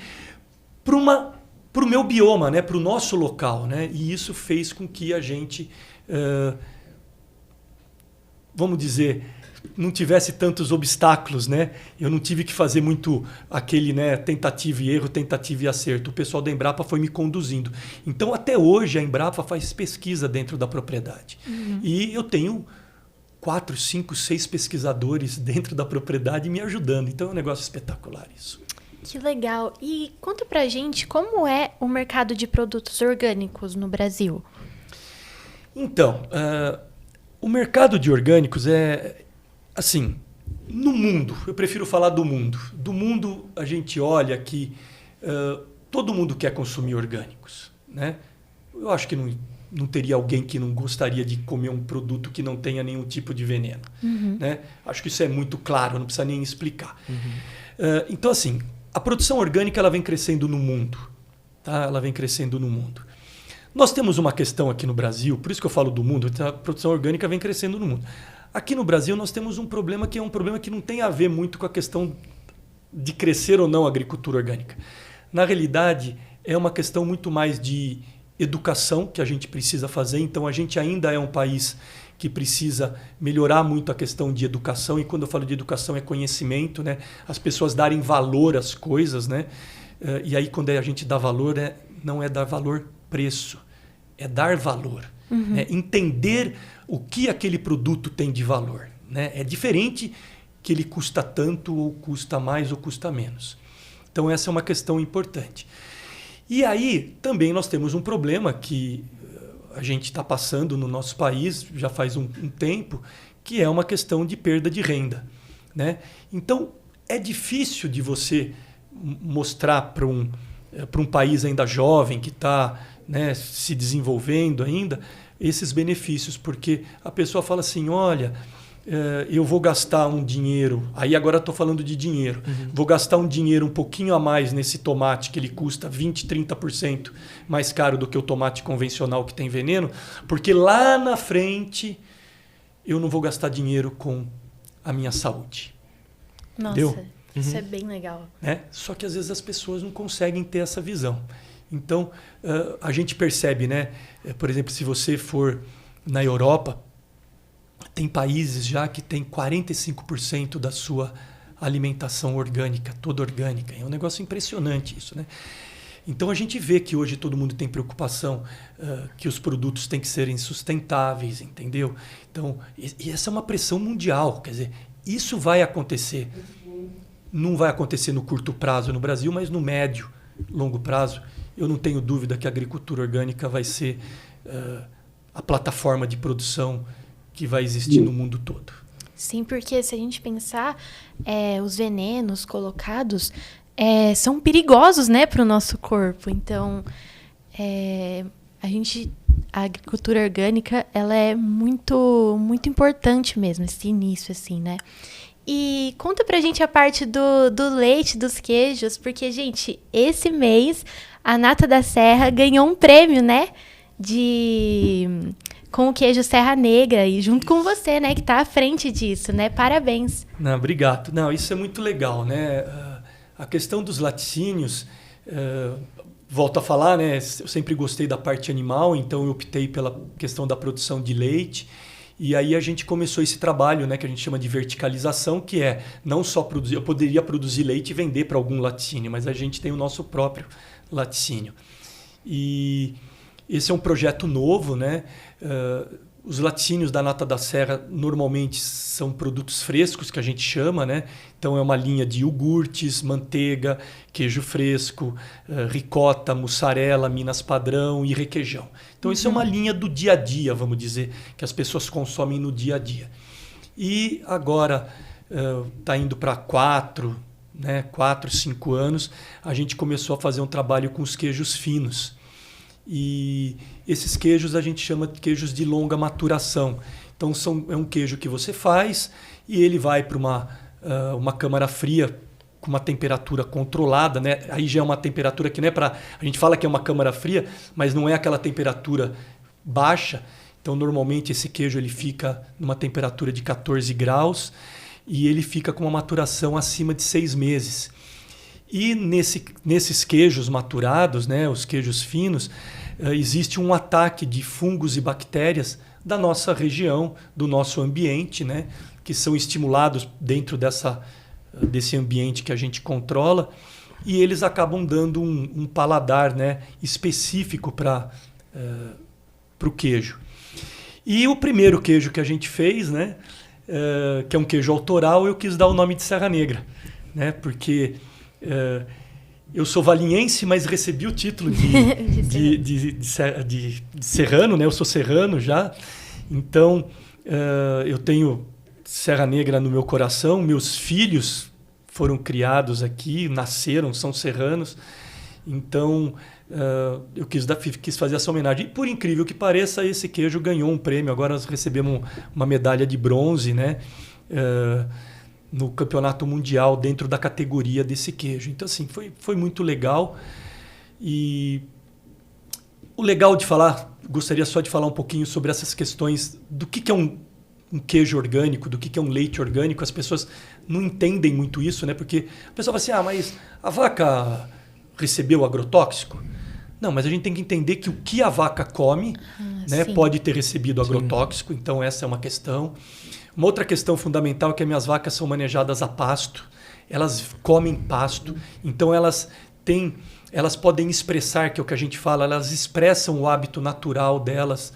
para o meu bioma, né, para o nosso local. Né? E isso fez com que a gente, vamos dizer, não tivesse tantos obstáculos, né? Eu não tive que fazer muito aquele, né, tentativa e erro, tentativa e acerto. O pessoal da Embrapa foi me conduzindo. Então, até hoje, a Embrapa faz pesquisa dentro da propriedade. Uhum. E eu tenho 4, 5, 6 pesquisadores dentro da propriedade me ajudando. Então, é um negócio espetacular isso. Que legal. E conta pra gente como é o mercado de produtos orgânicos no Brasil. Então, o mercado de orgânicos assim, no mundo, eu prefiro falar do mundo. Do mundo, a gente olha que todo mundo quer consumir orgânicos, né? Eu acho que não teria alguém que não gostaria de comer um produto que não tenha nenhum tipo de veneno. Uhum. Né? Acho que isso é muito claro, não precisa nem explicar. Uhum. Então, assim, a produção orgânica ela vem crescendo no mundo. Tá? Ela vem crescendo no mundo. Nós temos uma questão aqui no Brasil, por isso que eu falo do mundo, a produção orgânica vem crescendo no mundo. Aqui no Brasil nós temos um problema que é um problema que não tem a ver muito com a questão de crescer ou não a agricultura orgânica. Na realidade, é uma questão muito mais de educação que a gente precisa fazer. Então, a gente ainda é um país que precisa melhorar muito a questão de educação. E quando eu falo de educação, é conhecimento, né? As pessoas darem valor às coisas, né? E aí, quando a gente dá valor, não é dar valor preço, é dar valor. Uhum. Né? Entender o que aquele produto tem de valor. Né? É diferente que ele custa tanto, ou custa mais, ou custa menos. Então, essa é uma questão importante. E aí, também nós temos um problema que a gente está passando no nosso país já faz um tempo, que é uma questão de perda de renda. Né? Então, é difícil de você mostrar para um país ainda jovem, que está, né, se desenvolvendo ainda, esses benefícios, porque a pessoa fala assim, olha, eu vou gastar um dinheiro, aí agora estou falando de dinheiro, vou gastar um dinheiro um pouquinho a mais nesse tomate que ele custa 20%, 30% mais caro do que o tomate convencional que tem veneno, porque lá na frente eu não vou gastar dinheiro com a minha saúde. Nossa, entendeu? Isso é bem legal. Só que às vezes as pessoas não conseguem ter essa visão. Então, a gente percebe, né? Por exemplo, se você for na Europa, tem países já que tem 45% da sua alimentação orgânica, toda orgânica. É um negócio impressionante isso, né? Então, a gente vê que hoje todo mundo tem preocupação que os produtos têm que serem sustentáveis, entendeu? Então, e essa é uma pressão mundial. Quer dizer, isso vai acontecer. Não vai acontecer no curto prazo no Brasil, mas no médio, longo prazo. Eu não tenho dúvida que a agricultura orgânica vai ser a plataforma de produção que vai existir no mundo todo. Sim, porque se a gente pensar, os venenos colocados são perigosos, né, para o nosso corpo. Então, a gente a agricultura orgânica, ela é muito, muito importante mesmo, esse início, assim, né? E conta pra gente a parte do leite, dos queijos, porque, gente, esse mês a Nata da Serra ganhou um prêmio, né? Com o queijo Serra Negra, e junto com você, né? Que tá à frente disso, né? Parabéns. Não, obrigado. Não, isso é muito legal, né? A questão dos laticínios, volto a falar, né? Eu sempre gostei da parte animal, então eu optei pela questão da produção de leite. E aí a gente começou esse trabalho, né, que a gente chama de verticalização, que é não só produzir, eu poderia produzir leite e vender para algum laticínio, mas a gente tem o nosso próprio laticínio. E esse é um projeto novo, né? Os laticínios da Nata da Serra normalmente são produtos frescos, que a gente chama, né? Então é uma linha de iogurtes, manteiga, queijo fresco, ricota, mussarela, Minas padrão e requeijão. Então isso é uma linha do dia a dia, vamos dizer, que as pessoas consomem no dia a dia. E agora está indo para 4, 5 anos, a gente começou a fazer um trabalho com os queijos finos. E esses queijos a gente chama de queijos de longa maturação. Então é um queijo que você faz e ele vai para uma câmara fria com uma temperatura controlada, né? Aí já é uma temperatura que não é para... A gente fala que é uma câmara fria, mas não é aquela temperatura baixa. Então normalmente esse queijo ele fica numa temperatura de 14 graus e ele fica com uma maturação acima de 6 meses. E nesses queijos maturados, né, os queijos finos, existe um ataque de fungos e bactérias da nossa região, do nosso ambiente, né, que são estimulados dentro desse ambiente que a gente controla, e eles acabam dando um paladar, né, específico para o queijo. E o primeiro queijo que a gente fez, né, que é um queijo autoral, eu quis dar o nome de Serra Negra, né, porque... eu sou valinhense, mas recebi o título de serrano, né? Eu sou serrano já. Então, eu tenho Serra Negra no meu coração. Meus filhos foram criados aqui, nasceram, são serranos. Então, eu quis fazer essa homenagem. E, por incrível que pareça, esse queijo ganhou um prêmio. Agora nós recebemos uma medalha de bronze, né? No campeonato mundial dentro da categoria desse queijo. Então, assim, foi muito legal. E o legal de falar, gostaria só de falar um pouquinho sobre essas questões do que é um queijo orgânico, do que é um leite orgânico. As pessoas não entendem muito isso, né? Porque a pessoa fala assim, mas a vaca recebeu agrotóxico? Não, mas a gente tem que entender que o que a vaca come, né, pode ter recebido agrotóxico, então essa é uma questão. Uma outra questão fundamental é que as minhas vacas são manejadas a pasto, elas comem pasto, então elas podem expressar, que é o que a gente fala, elas expressam o hábito natural delas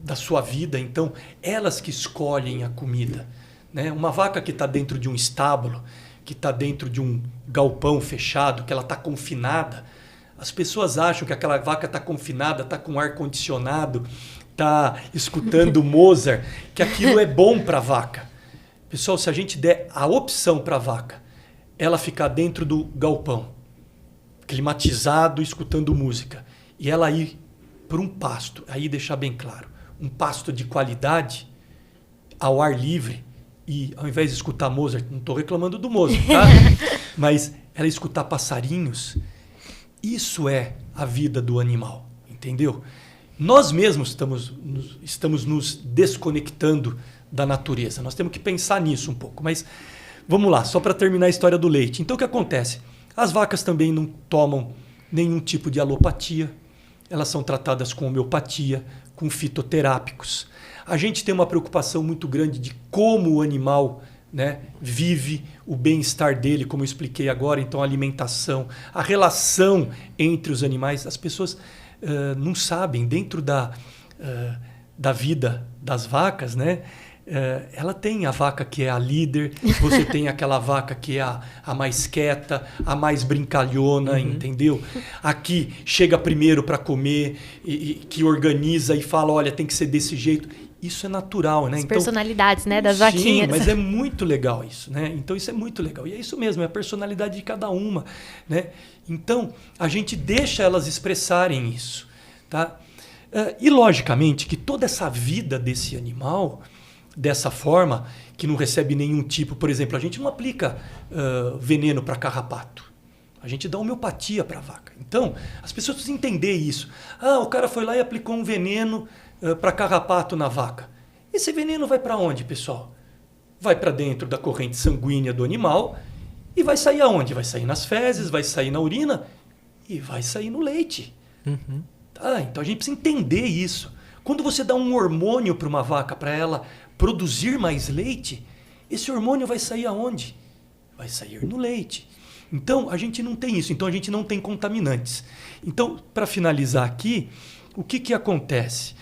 da sua vida, então elas que escolhem a comida, né? Uma vaca que está dentro de um estábulo, que está dentro de um galpão fechado, que ela está confinada, as pessoas acham que aquela vaca está confinada, está com ar-condicionado, está escutando Mozart, que aquilo é bom para a vaca. Pessoal, se a gente der a opção para a vaca, ela ficar dentro do galpão, climatizado, escutando música, e ela ir para um pasto, aí deixar bem claro, um pasto de qualidade, ao ar livre, e ao invés de escutar Mozart, não estou reclamando do Mozart, tá? Mas ela escutar passarinhos, isso é a vida do animal, entendeu? Nós mesmos estamos nos desconectando da natureza. Nós temos que pensar nisso um pouco. Mas vamos lá, só para terminar a história do leite. Então o que acontece? As vacas também não tomam nenhum tipo de alopatia. Elas são tratadas com homeopatia, com fitoterápicos. A gente tem uma preocupação muito grande de como o animal, né, vive, o bem-estar dele, como eu expliquei agora. Então a alimentação, a relação entre os animais. As pessoas... não sabem, dentro da vida das vacas, né? Ela tem a vaca que é a líder, você tem aquela vaca que é a mais quieta, a mais brincalhona, entendeu? Aqui chega primeiro para comer, e que organiza e fala, olha, tem que ser desse jeito. Isso é natural, né? As personalidades, né, das vaquinhas. Sim, mas é muito legal isso, né? Então isso é muito legal. E é isso mesmo, é a personalidade de cada uma, né? Então a gente deixa elas expressarem isso, Tá? E, logicamente, que toda essa vida desse animal, dessa forma, que não recebe nenhum tipo... Por exemplo, a gente não aplica veneno para carrapato. A gente dá homeopatia para a vaca. Então, as pessoas precisam entender isso. O cara foi lá e aplicou um veneno para carrapato na vaca. Esse veneno vai para onde, pessoal? Vai para dentro da corrente sanguínea do animal e vai sair aonde? Vai sair nas fezes, vai sair na urina e vai sair no leite. Uhum. Tá? Então, a gente precisa entender isso. Quando você dá um hormônio para uma vaca para ela produzir mais leite, esse hormônio vai sair aonde? Vai sair no leite. Então, a gente não tem isso. Então, a gente não tem contaminantes. Então, para finalizar aqui, o que acontece?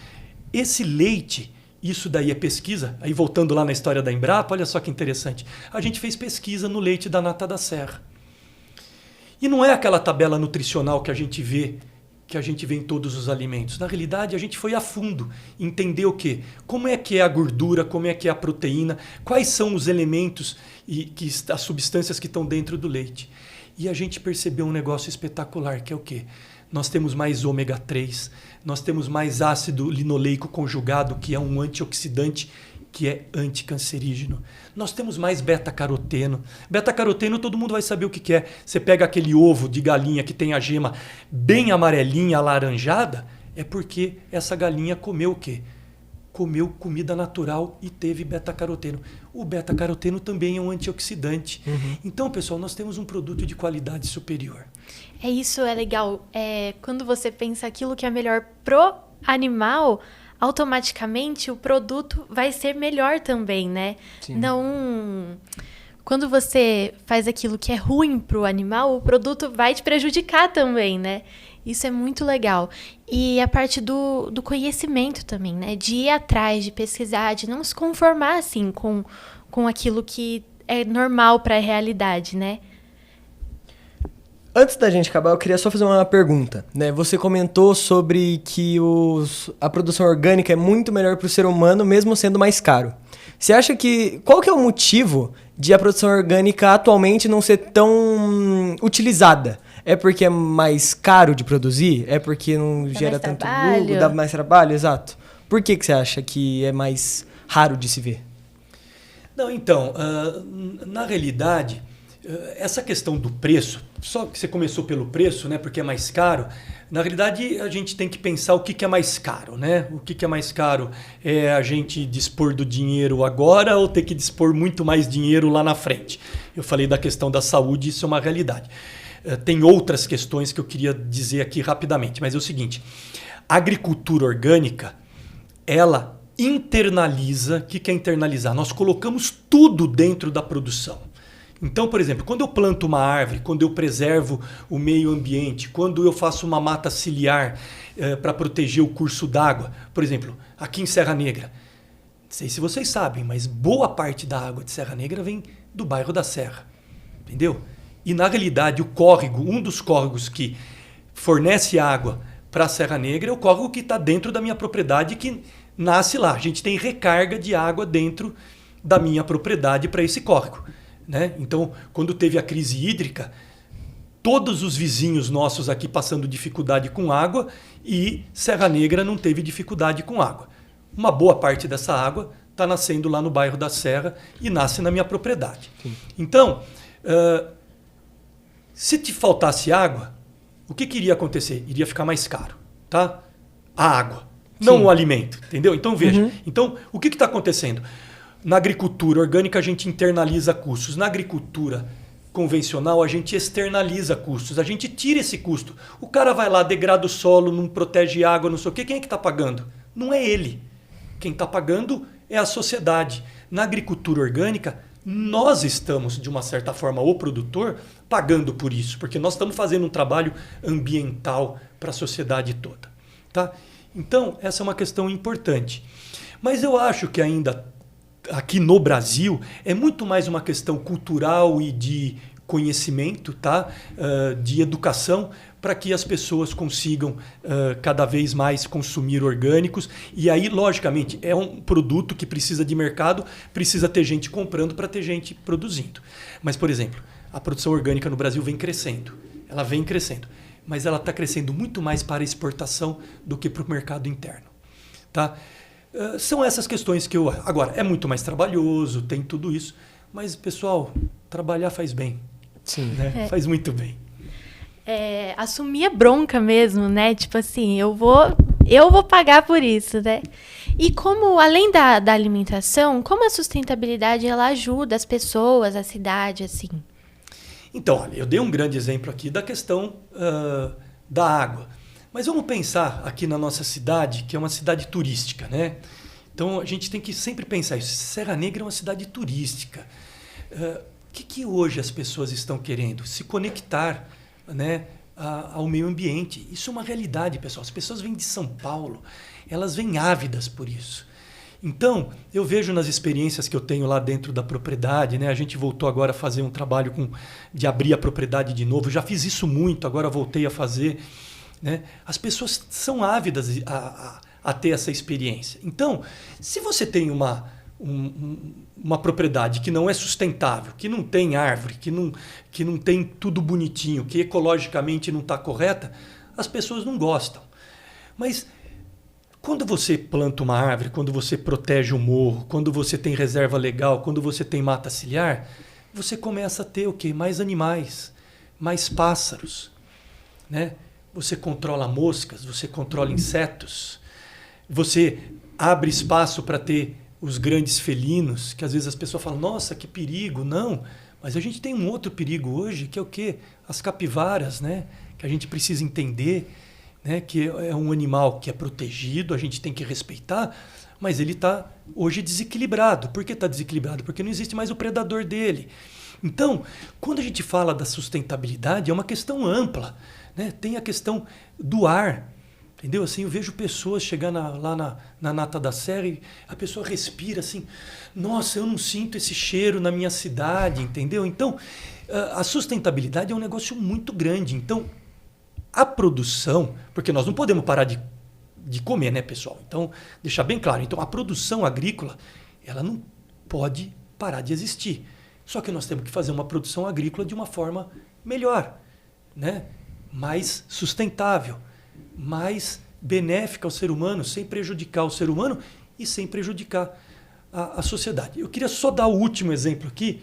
Esse leite, isso daí é pesquisa. Aí, voltando lá na história da Embrapa, olha só que interessante. A gente fez pesquisa no leite da Nata da Serra. E não é aquela tabela nutricional que a gente vê em todos os alimentos. Na realidade, a gente foi a fundo entender o quê? Como é que é a gordura, como é que é a proteína, quais são os elementos e as substâncias que estão dentro do leite. E a gente percebeu um negócio espetacular, que é o quê? Nós temos mais ômega 3, nós temos mais ácido linoleico conjugado, que é um antioxidante, que é anticancerígeno. Nós temos mais beta-caroteno. Beta-caroteno todo mundo vai saber o que é. Você pega aquele ovo de galinha que tem a gema bem amarelinha, alaranjada, é porque essa galinha comeu o quê? Comeu comida natural e teve beta-caroteno. O beta-caroteno também é um antioxidante. Uhum. Então, pessoal, nós temos um produto de qualidade superior. Isso é legal. Quando você pensa aquilo que é melhor pro animal, automaticamente o produto vai ser melhor também, né? Sim. Não... Quando você faz aquilo que é ruim pro animal, o produto vai te prejudicar também, né? Isso é muito legal. E a parte do conhecimento também, né? De ir atrás, de pesquisar, de não se conformar, assim, com aquilo que é normal para a realidade, né? Antes da gente acabar, eu queria só fazer uma pergunta, né? Você comentou sobre que a produção orgânica é muito melhor para o ser humano, mesmo sendo mais caro. Você acha que... Qual que é o motivo de a produção orgânica atualmente não ser tão utilizada? É porque é mais caro de produzir? É porque não gera tanto lucro? Dá mais trabalho? Exato. Por que você acha que é mais raro de se ver? Não, então, na realidade, essa questão do preço, só que você começou pelo preço, né, porque é mais caro, na realidade a gente tem que pensar o que é mais caro, né? O que é mais caro? É a gente dispor do dinheiro agora ou ter que dispor muito mais dinheiro lá na frente? Eu falei da questão da saúde, isso é uma realidade. Tem outras questões que eu queria dizer aqui rapidamente, mas é o seguinte, a agricultura orgânica, ela internaliza, o que é internalizar? Nós colocamos tudo dentro da produção. Então, por exemplo, quando eu planto uma árvore, quando eu preservo o meio ambiente, quando eu faço uma mata ciliar para proteger o curso d'água, por exemplo, aqui em Serra Negra, não sei se vocês sabem, mas boa parte da água de Serra Negra vem do bairro da Serra, entendeu? E na realidade o córrego, um dos córregos que fornece água para a Serra Negra é o córrego que está dentro da minha propriedade, que nasce lá. A gente tem recarga de água dentro da minha propriedade para esse córrego. Né? Então, quando teve a crise hídrica, todos os vizinhos nossos aqui passando dificuldade com água e Serra Negra não teve dificuldade com água. Uma boa parte dessa água está nascendo lá no bairro da Serra e nasce na minha propriedade. Sim. Então, se te faltasse água, o que iria acontecer? Iria ficar mais caro, tá? A água, não o alimento, entendeu? Então, veja. Então, o que está acontecendo? Na agricultura orgânica, a gente internaliza custos. Na agricultura convencional, a gente externaliza custos. A gente tira esse custo. O cara vai lá, degrada o solo, não protege água, não sei o quê. Quem é que está pagando? Não é ele. Quem está pagando é a sociedade. Na agricultura orgânica, nós estamos, de uma certa forma, o produtor, pagando por isso. Porque nós estamos fazendo um trabalho ambiental para a sociedade toda. Tá? Então, essa é uma questão importante. Mas eu acho que ainda... aqui no Brasil, é muito mais uma questão cultural e de conhecimento, tá? De educação, para que as pessoas consigam cada vez mais consumir orgânicos. E aí, logicamente, é um produto que precisa de mercado, precisa ter gente comprando para ter gente produzindo. Mas, por exemplo, a produção orgânica no Brasil vem crescendo. Ela vem crescendo. mas ela está crescendo muito mais para exportação do que para o mercado interno. Tá? São essas questões que eu... Agora, é muito mais trabalhoso, tem tudo isso, mas, pessoal, trabalhar faz bem. Sim. Né? Faz muito bem. Assumir a bronca mesmo, né? Tipo assim, eu vou pagar por isso, né? E como, além da alimentação, como a sustentabilidade ela ajuda as pessoas, a cidade, assim? Então, olha, eu dei um grande exemplo aqui da questão da água. Mas vamos pensar aqui na nossa cidade, que é uma cidade turística, né? Então, a gente tem que sempre pensar isso. Serra Negra é uma cidade turística. O que hoje as pessoas estão querendo? Se conectar, né, ao meio ambiente. Isso é uma realidade, pessoal. As pessoas vêm de São Paulo, elas vêm ávidas por isso. Então, eu vejo nas experiências que eu tenho lá dentro da propriedade, né? A gente voltou agora a fazer um trabalho de abrir a propriedade de novo. Eu já fiz isso muito, agora voltei a fazer. Né? As pessoas são ávidas a ter essa experiência. Então, se você tem uma propriedade que não é sustentável, que não tem árvore, que não tem tudo bonitinho, que ecologicamente não está correta, as pessoas não gostam. Mas quando você planta uma árvore, quando você protege o morro, quando você tem reserva legal, quando você tem mata ciliar, você começa a ter o quê? Mais animais, mais pássaros, né? Você controla moscas, você controla insetos, você abre espaço para ter os grandes felinos, que às vezes as pessoas falam, nossa, que perigo. Não, mas a gente tem um outro perigo hoje, que é o quê? As capivaras, né? Que a gente precisa entender, né? Que é um animal que é protegido, a gente tem que respeitar, mas ele está hoje desequilibrado. Por que está desequilibrado? Porque não existe mais o predador dele. Então, quando a gente fala da sustentabilidade, é uma questão ampla. Né? Tem a questão do ar, entendeu? Assim, eu vejo pessoas chegando lá na Nata da Serra e a pessoa respira assim, nossa, eu não sinto esse cheiro na minha cidade, entendeu? Então, a sustentabilidade é um negócio muito grande. Então, a produção, porque nós não podemos parar de comer, né, pessoal? Então, deixar bem claro. Então, a produção agrícola, ela não pode parar de existir. Só que nós temos que fazer uma produção agrícola de uma forma melhor, né? Mais sustentável, mais benéfica ao ser humano, sem prejudicar o ser humano e sem prejudicar a sociedade. Eu queria só dar o último exemplo aqui,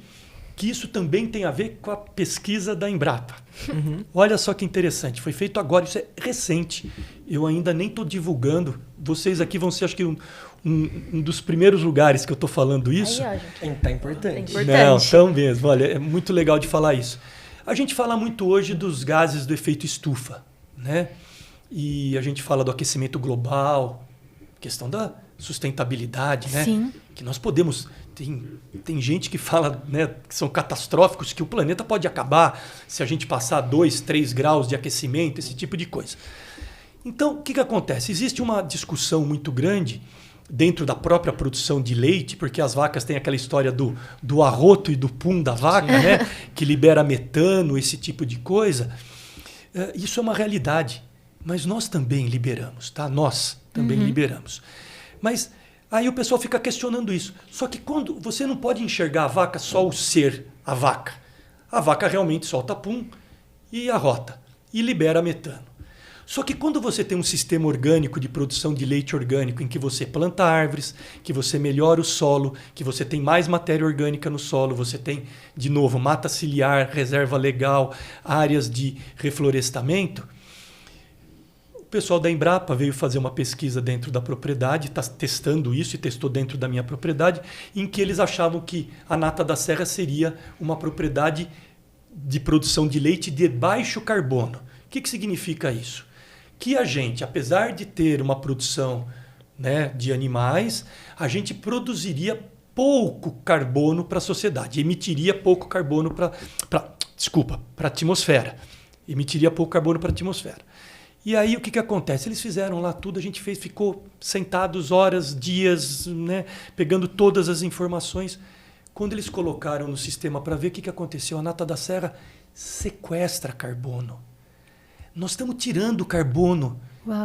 que isso também tem a ver com a pesquisa da Embrapa. Uhum. Olha só que interessante, foi feito agora, isso é recente, eu ainda nem estou divulgando, vocês aqui vão ser, acho que um dos primeiros lugares que eu estou falando isso. Aí, ó, tá importante. Não, tão mesmo, olha, é muito legal de falar isso. A gente fala muito hoje dos gases do efeito estufa, né? E a gente fala do aquecimento global, questão da sustentabilidade, né? Sim. Que nós podemos... Tem gente que fala, né, que são catastróficos, que o planeta pode acabar se a gente passar 2, 3 graus de aquecimento, esse tipo de coisa. Então, o que acontece? Existe uma discussão muito grande dentro da própria produção de leite, porque as vacas têm aquela história do arroto e do pum da vaca, né? Que libera metano, esse tipo de coisa. Isso é uma realidade, mas nós também liberamos, tá? Nós também liberamos. Mas aí o pessoal fica questionando isso. Só que quando você não pode enxergar a vaca só o ser a vaca. A vaca realmente solta pum e arrota e libera metano. Só que quando você tem um sistema orgânico de produção de leite orgânico em que você planta árvores, que você melhora o solo, que você tem mais matéria orgânica no solo, você tem, de novo, mata ciliar, reserva legal, áreas de reflorestamento, o pessoal da Embrapa veio fazer uma pesquisa dentro da propriedade, está testando isso e testou dentro da minha propriedade, em que eles achavam que a Nata da Serra seria uma propriedade de produção de leite de baixo carbono. O que significa isso? Que a gente, apesar de ter uma produção, né, de animais, a gente produziria pouco carbono para a sociedade, emitiria pouco carbono para a atmosfera. Emitiria pouco carbono para a atmosfera. E aí o que acontece? Eles fizeram lá tudo, a gente ficou sentados horas, dias, né, pegando todas as informações. Quando eles colocaram no sistema para ver o que aconteceu, a Nata da Serra sequestra carbono. Nós estamos tirando carbono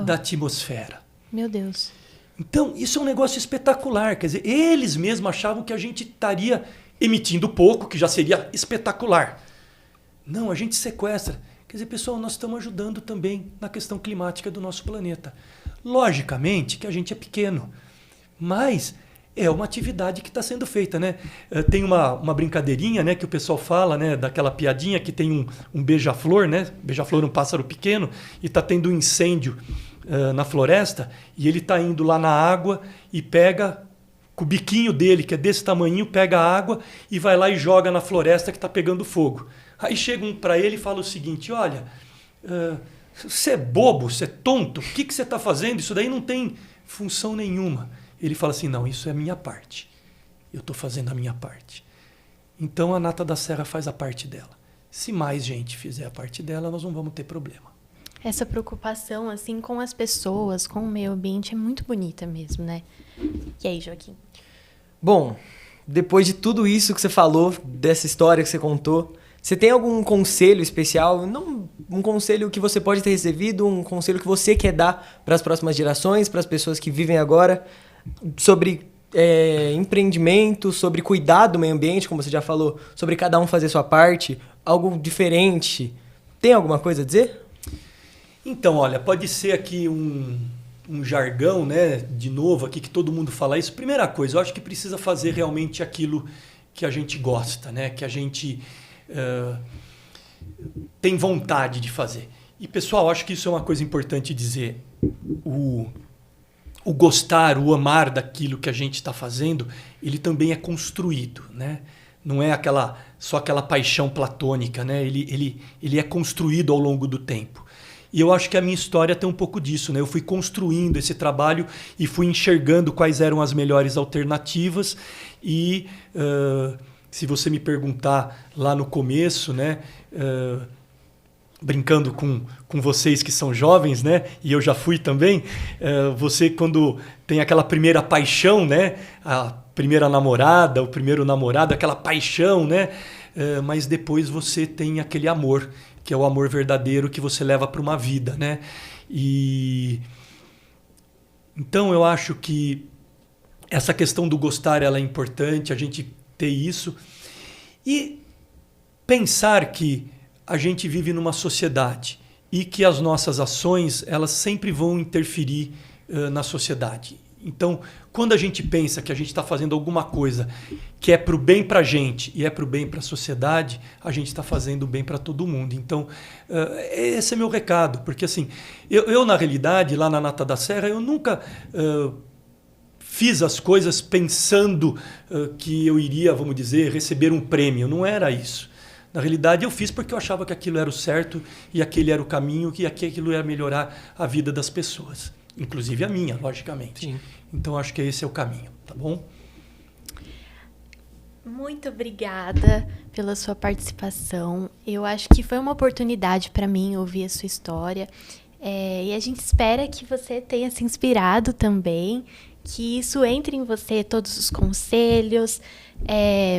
da atmosfera. Meu Deus. Então, isso é um negócio espetacular. Quer dizer, eles mesmos achavam que a gente estaria emitindo pouco, que já seria espetacular. Não, a gente sequestra. Quer dizer, pessoal, nós estamos ajudando também na questão climática do nosso planeta. Logicamente que a gente é pequeno, mas é uma atividade que está sendo feita, né? Tem uma brincadeirinha, né, que o pessoal fala, né, daquela piadinha que tem um beija-flor, né? Beija-flor é um pássaro pequeno e está tendo um incêndio na floresta e ele está indo lá na água e pega com o biquinho dele, que é desse tamanho, pega a água e vai lá e joga na floresta que está pegando fogo. Aí chegam para ele e falam o seguinte: olha, você é bobo, você é tonto, o que você está fazendo? Isso daí não tem função nenhuma. Ele fala assim: não, isso é a minha parte. Eu estou fazendo a minha parte. Então a Nata da Serra faz a parte dela. Se mais gente fizer a parte dela, nós não vamos ter problema. Essa preocupação, assim, com as pessoas, com o meio ambiente, é muito bonita mesmo, né? E aí, Joaquim? Bom, depois de tudo isso que você falou, dessa história que você contou, você tem algum conselho especial? Não um conselho que você pode ter recebido, um conselho que você quer dar para as próximas gerações, para as pessoas que vivem agora, sobre empreendimento, sobre cuidar do meio ambiente, como você já falou, sobre cada um fazer sua parte, algo diferente. Tem alguma coisa a dizer? Então, olha, pode ser aqui um jargão, né, de novo aqui, que todo mundo fala isso. Primeira coisa, eu acho que precisa fazer realmente aquilo que a gente gosta, né, que a gente tem vontade de fazer. E, pessoal, acho que isso é uma coisa importante dizer. O gostar, o amar daquilo que a gente está fazendo, ele também é construído, né? Não é só aquela paixão platônica, né? Ele é construído ao longo do tempo. E eu acho que a minha história tem um pouco disso, né? Eu fui construindo esse trabalho e fui enxergando quais eram as melhores alternativas. E se você me perguntar lá no começo, né? Brincando com vocês que são jovens, né? E eu já fui também. Você, quando tem aquela primeira paixão, né? A primeira namorada, o primeiro namorado, aquela paixão, né? Mas depois você tem aquele amor, que é o amor verdadeiro que você leva para uma vida, né? E então eu acho que essa questão do gostar, ela é importante, a gente ter isso. E pensar que a gente vive numa sociedade e que as nossas ações, elas sempre vão interferir na sociedade. Então, quando a gente pensa que a gente está fazendo alguma coisa que é para o bem para a gente e é para o bem para a sociedade, a gente está fazendo o bem para todo mundo. Então, esse é meu recado, porque assim, eu na realidade, lá na Nata da Serra, eu nunca fiz as coisas pensando que eu iria, vamos dizer, receber um prêmio. Não era isso. Na realidade, eu fiz porque eu achava que aquilo era o certo e aquele era o caminho, que aquilo ia melhorar a vida das pessoas. Inclusive a minha, logicamente. Sim. Então, acho que esse é o caminho, tá bom? Muito obrigada pela sua participação. Eu acho que foi uma oportunidade para mim ouvir a sua história. E a gente espera que você tenha se inspirado também, que isso entre em você, todos os conselhos.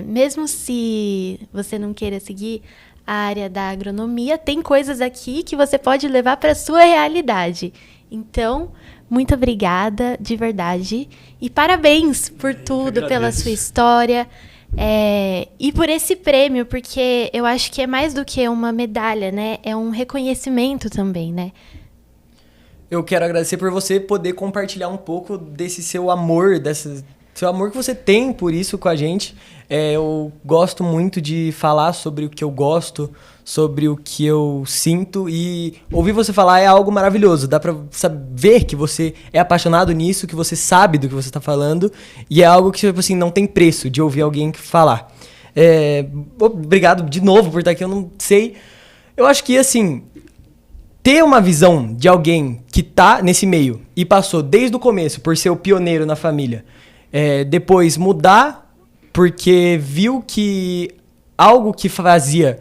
Mesmo se você não queira seguir a área da agronomia, tem coisas aqui que você pode levar para a sua realidade. Então, muito obrigada, de verdade. E parabéns por tudo, pela sua história. E por esse prêmio, porque eu acho que é mais do que uma medalha, né? É um reconhecimento também, né? Eu quero agradecer por você poder compartilhar um pouco desse seu amor, seu amor que você tem por isso com a gente. Eu gosto muito de falar sobre o que eu gosto, sobre o que eu sinto, e ouvir você falar é algo maravilhoso. Dá pra saber que você é apaixonado nisso, que você sabe do que você tá falando, e é algo que, tipo assim, não tem preço de ouvir alguém falar. Obrigado de novo por estar aqui, eu não sei. Eu acho que, assim, ter uma visão de alguém que tá nesse meio e passou desde o começo por ser o pioneiro na família, depois mudar porque viu que algo que fazia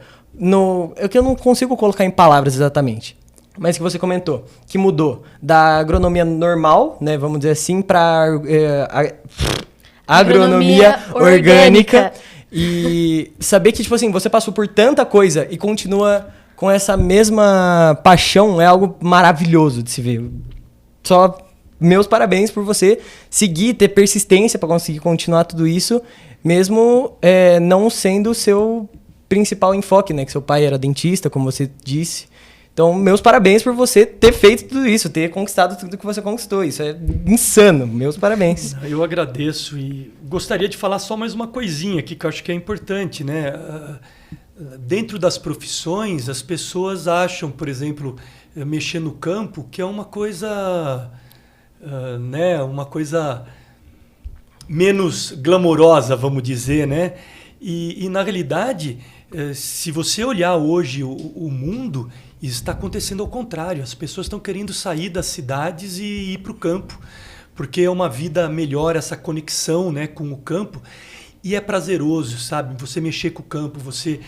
que eu não consigo colocar em palavras exatamente, mas que você comentou, que mudou da agronomia normal, né, vamos dizer assim, para agronomia orgânica. E saber que, tipo assim, você passou por tanta coisa e continua com essa mesma paixão é algo maravilhoso de se ver. Só meus parabéns por você seguir, ter persistência para conseguir continuar tudo isso, mesmo não sendo o seu principal enfoque, né? Que seu pai era dentista, como você disse. Então, meus parabéns por você ter feito tudo isso, ter conquistado tudo que você conquistou. Isso é insano. Meus parabéns. Eu agradeço e gostaria de falar só mais uma coisinha aqui que eu acho que é importante, né? Dentro das profissões, as pessoas acham, por exemplo, mexer no campo, que é uma coisa, né? Uma coisa menos glamourosa, vamos dizer, né? E na realidade, se você olhar hoje o mundo, está acontecendo ao contrário. As pessoas estão querendo sair das cidades e ir para o campo, porque é uma vida melhor, essa conexão, né, com o campo. E é prazeroso, sabe? Você mexer com o campo, você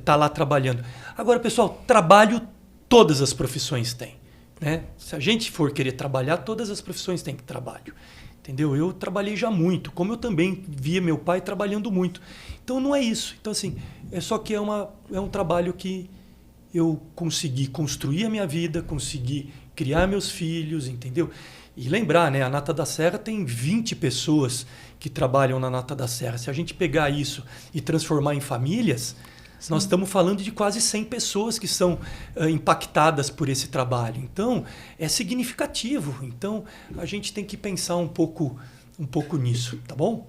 tá lá trabalhando. Agora, pessoal, trabalho todas as profissões têm, né? Se a gente for querer trabalhar, todas as profissões têm trabalho. Entendeu? Eu trabalhei já muito, como eu também via meu pai trabalhando muito. Então não é isso. Então, assim, só que é um trabalho que eu consegui construir a minha vida, consegui criar meus filhos, entendeu? E lembrar, né? A Nata da Serra tem 20 pessoas que trabalham na Nata da Serra. Se a gente pegar isso e transformar em famílias, sim, nós estamos falando de quase 100 pessoas que são impactadas por esse trabalho. Então, é significativo. Então, a gente tem que pensar um pouco nisso, tá bom?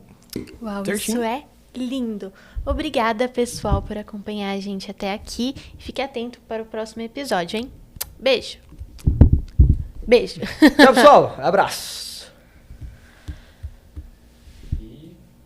Uau, Certinho. isso é lindo. Obrigada, pessoal, por acompanhar a gente até aqui. Fique atento para o próximo episódio, hein? Beijo. Beijo. Tchau, pessoal. Abraço.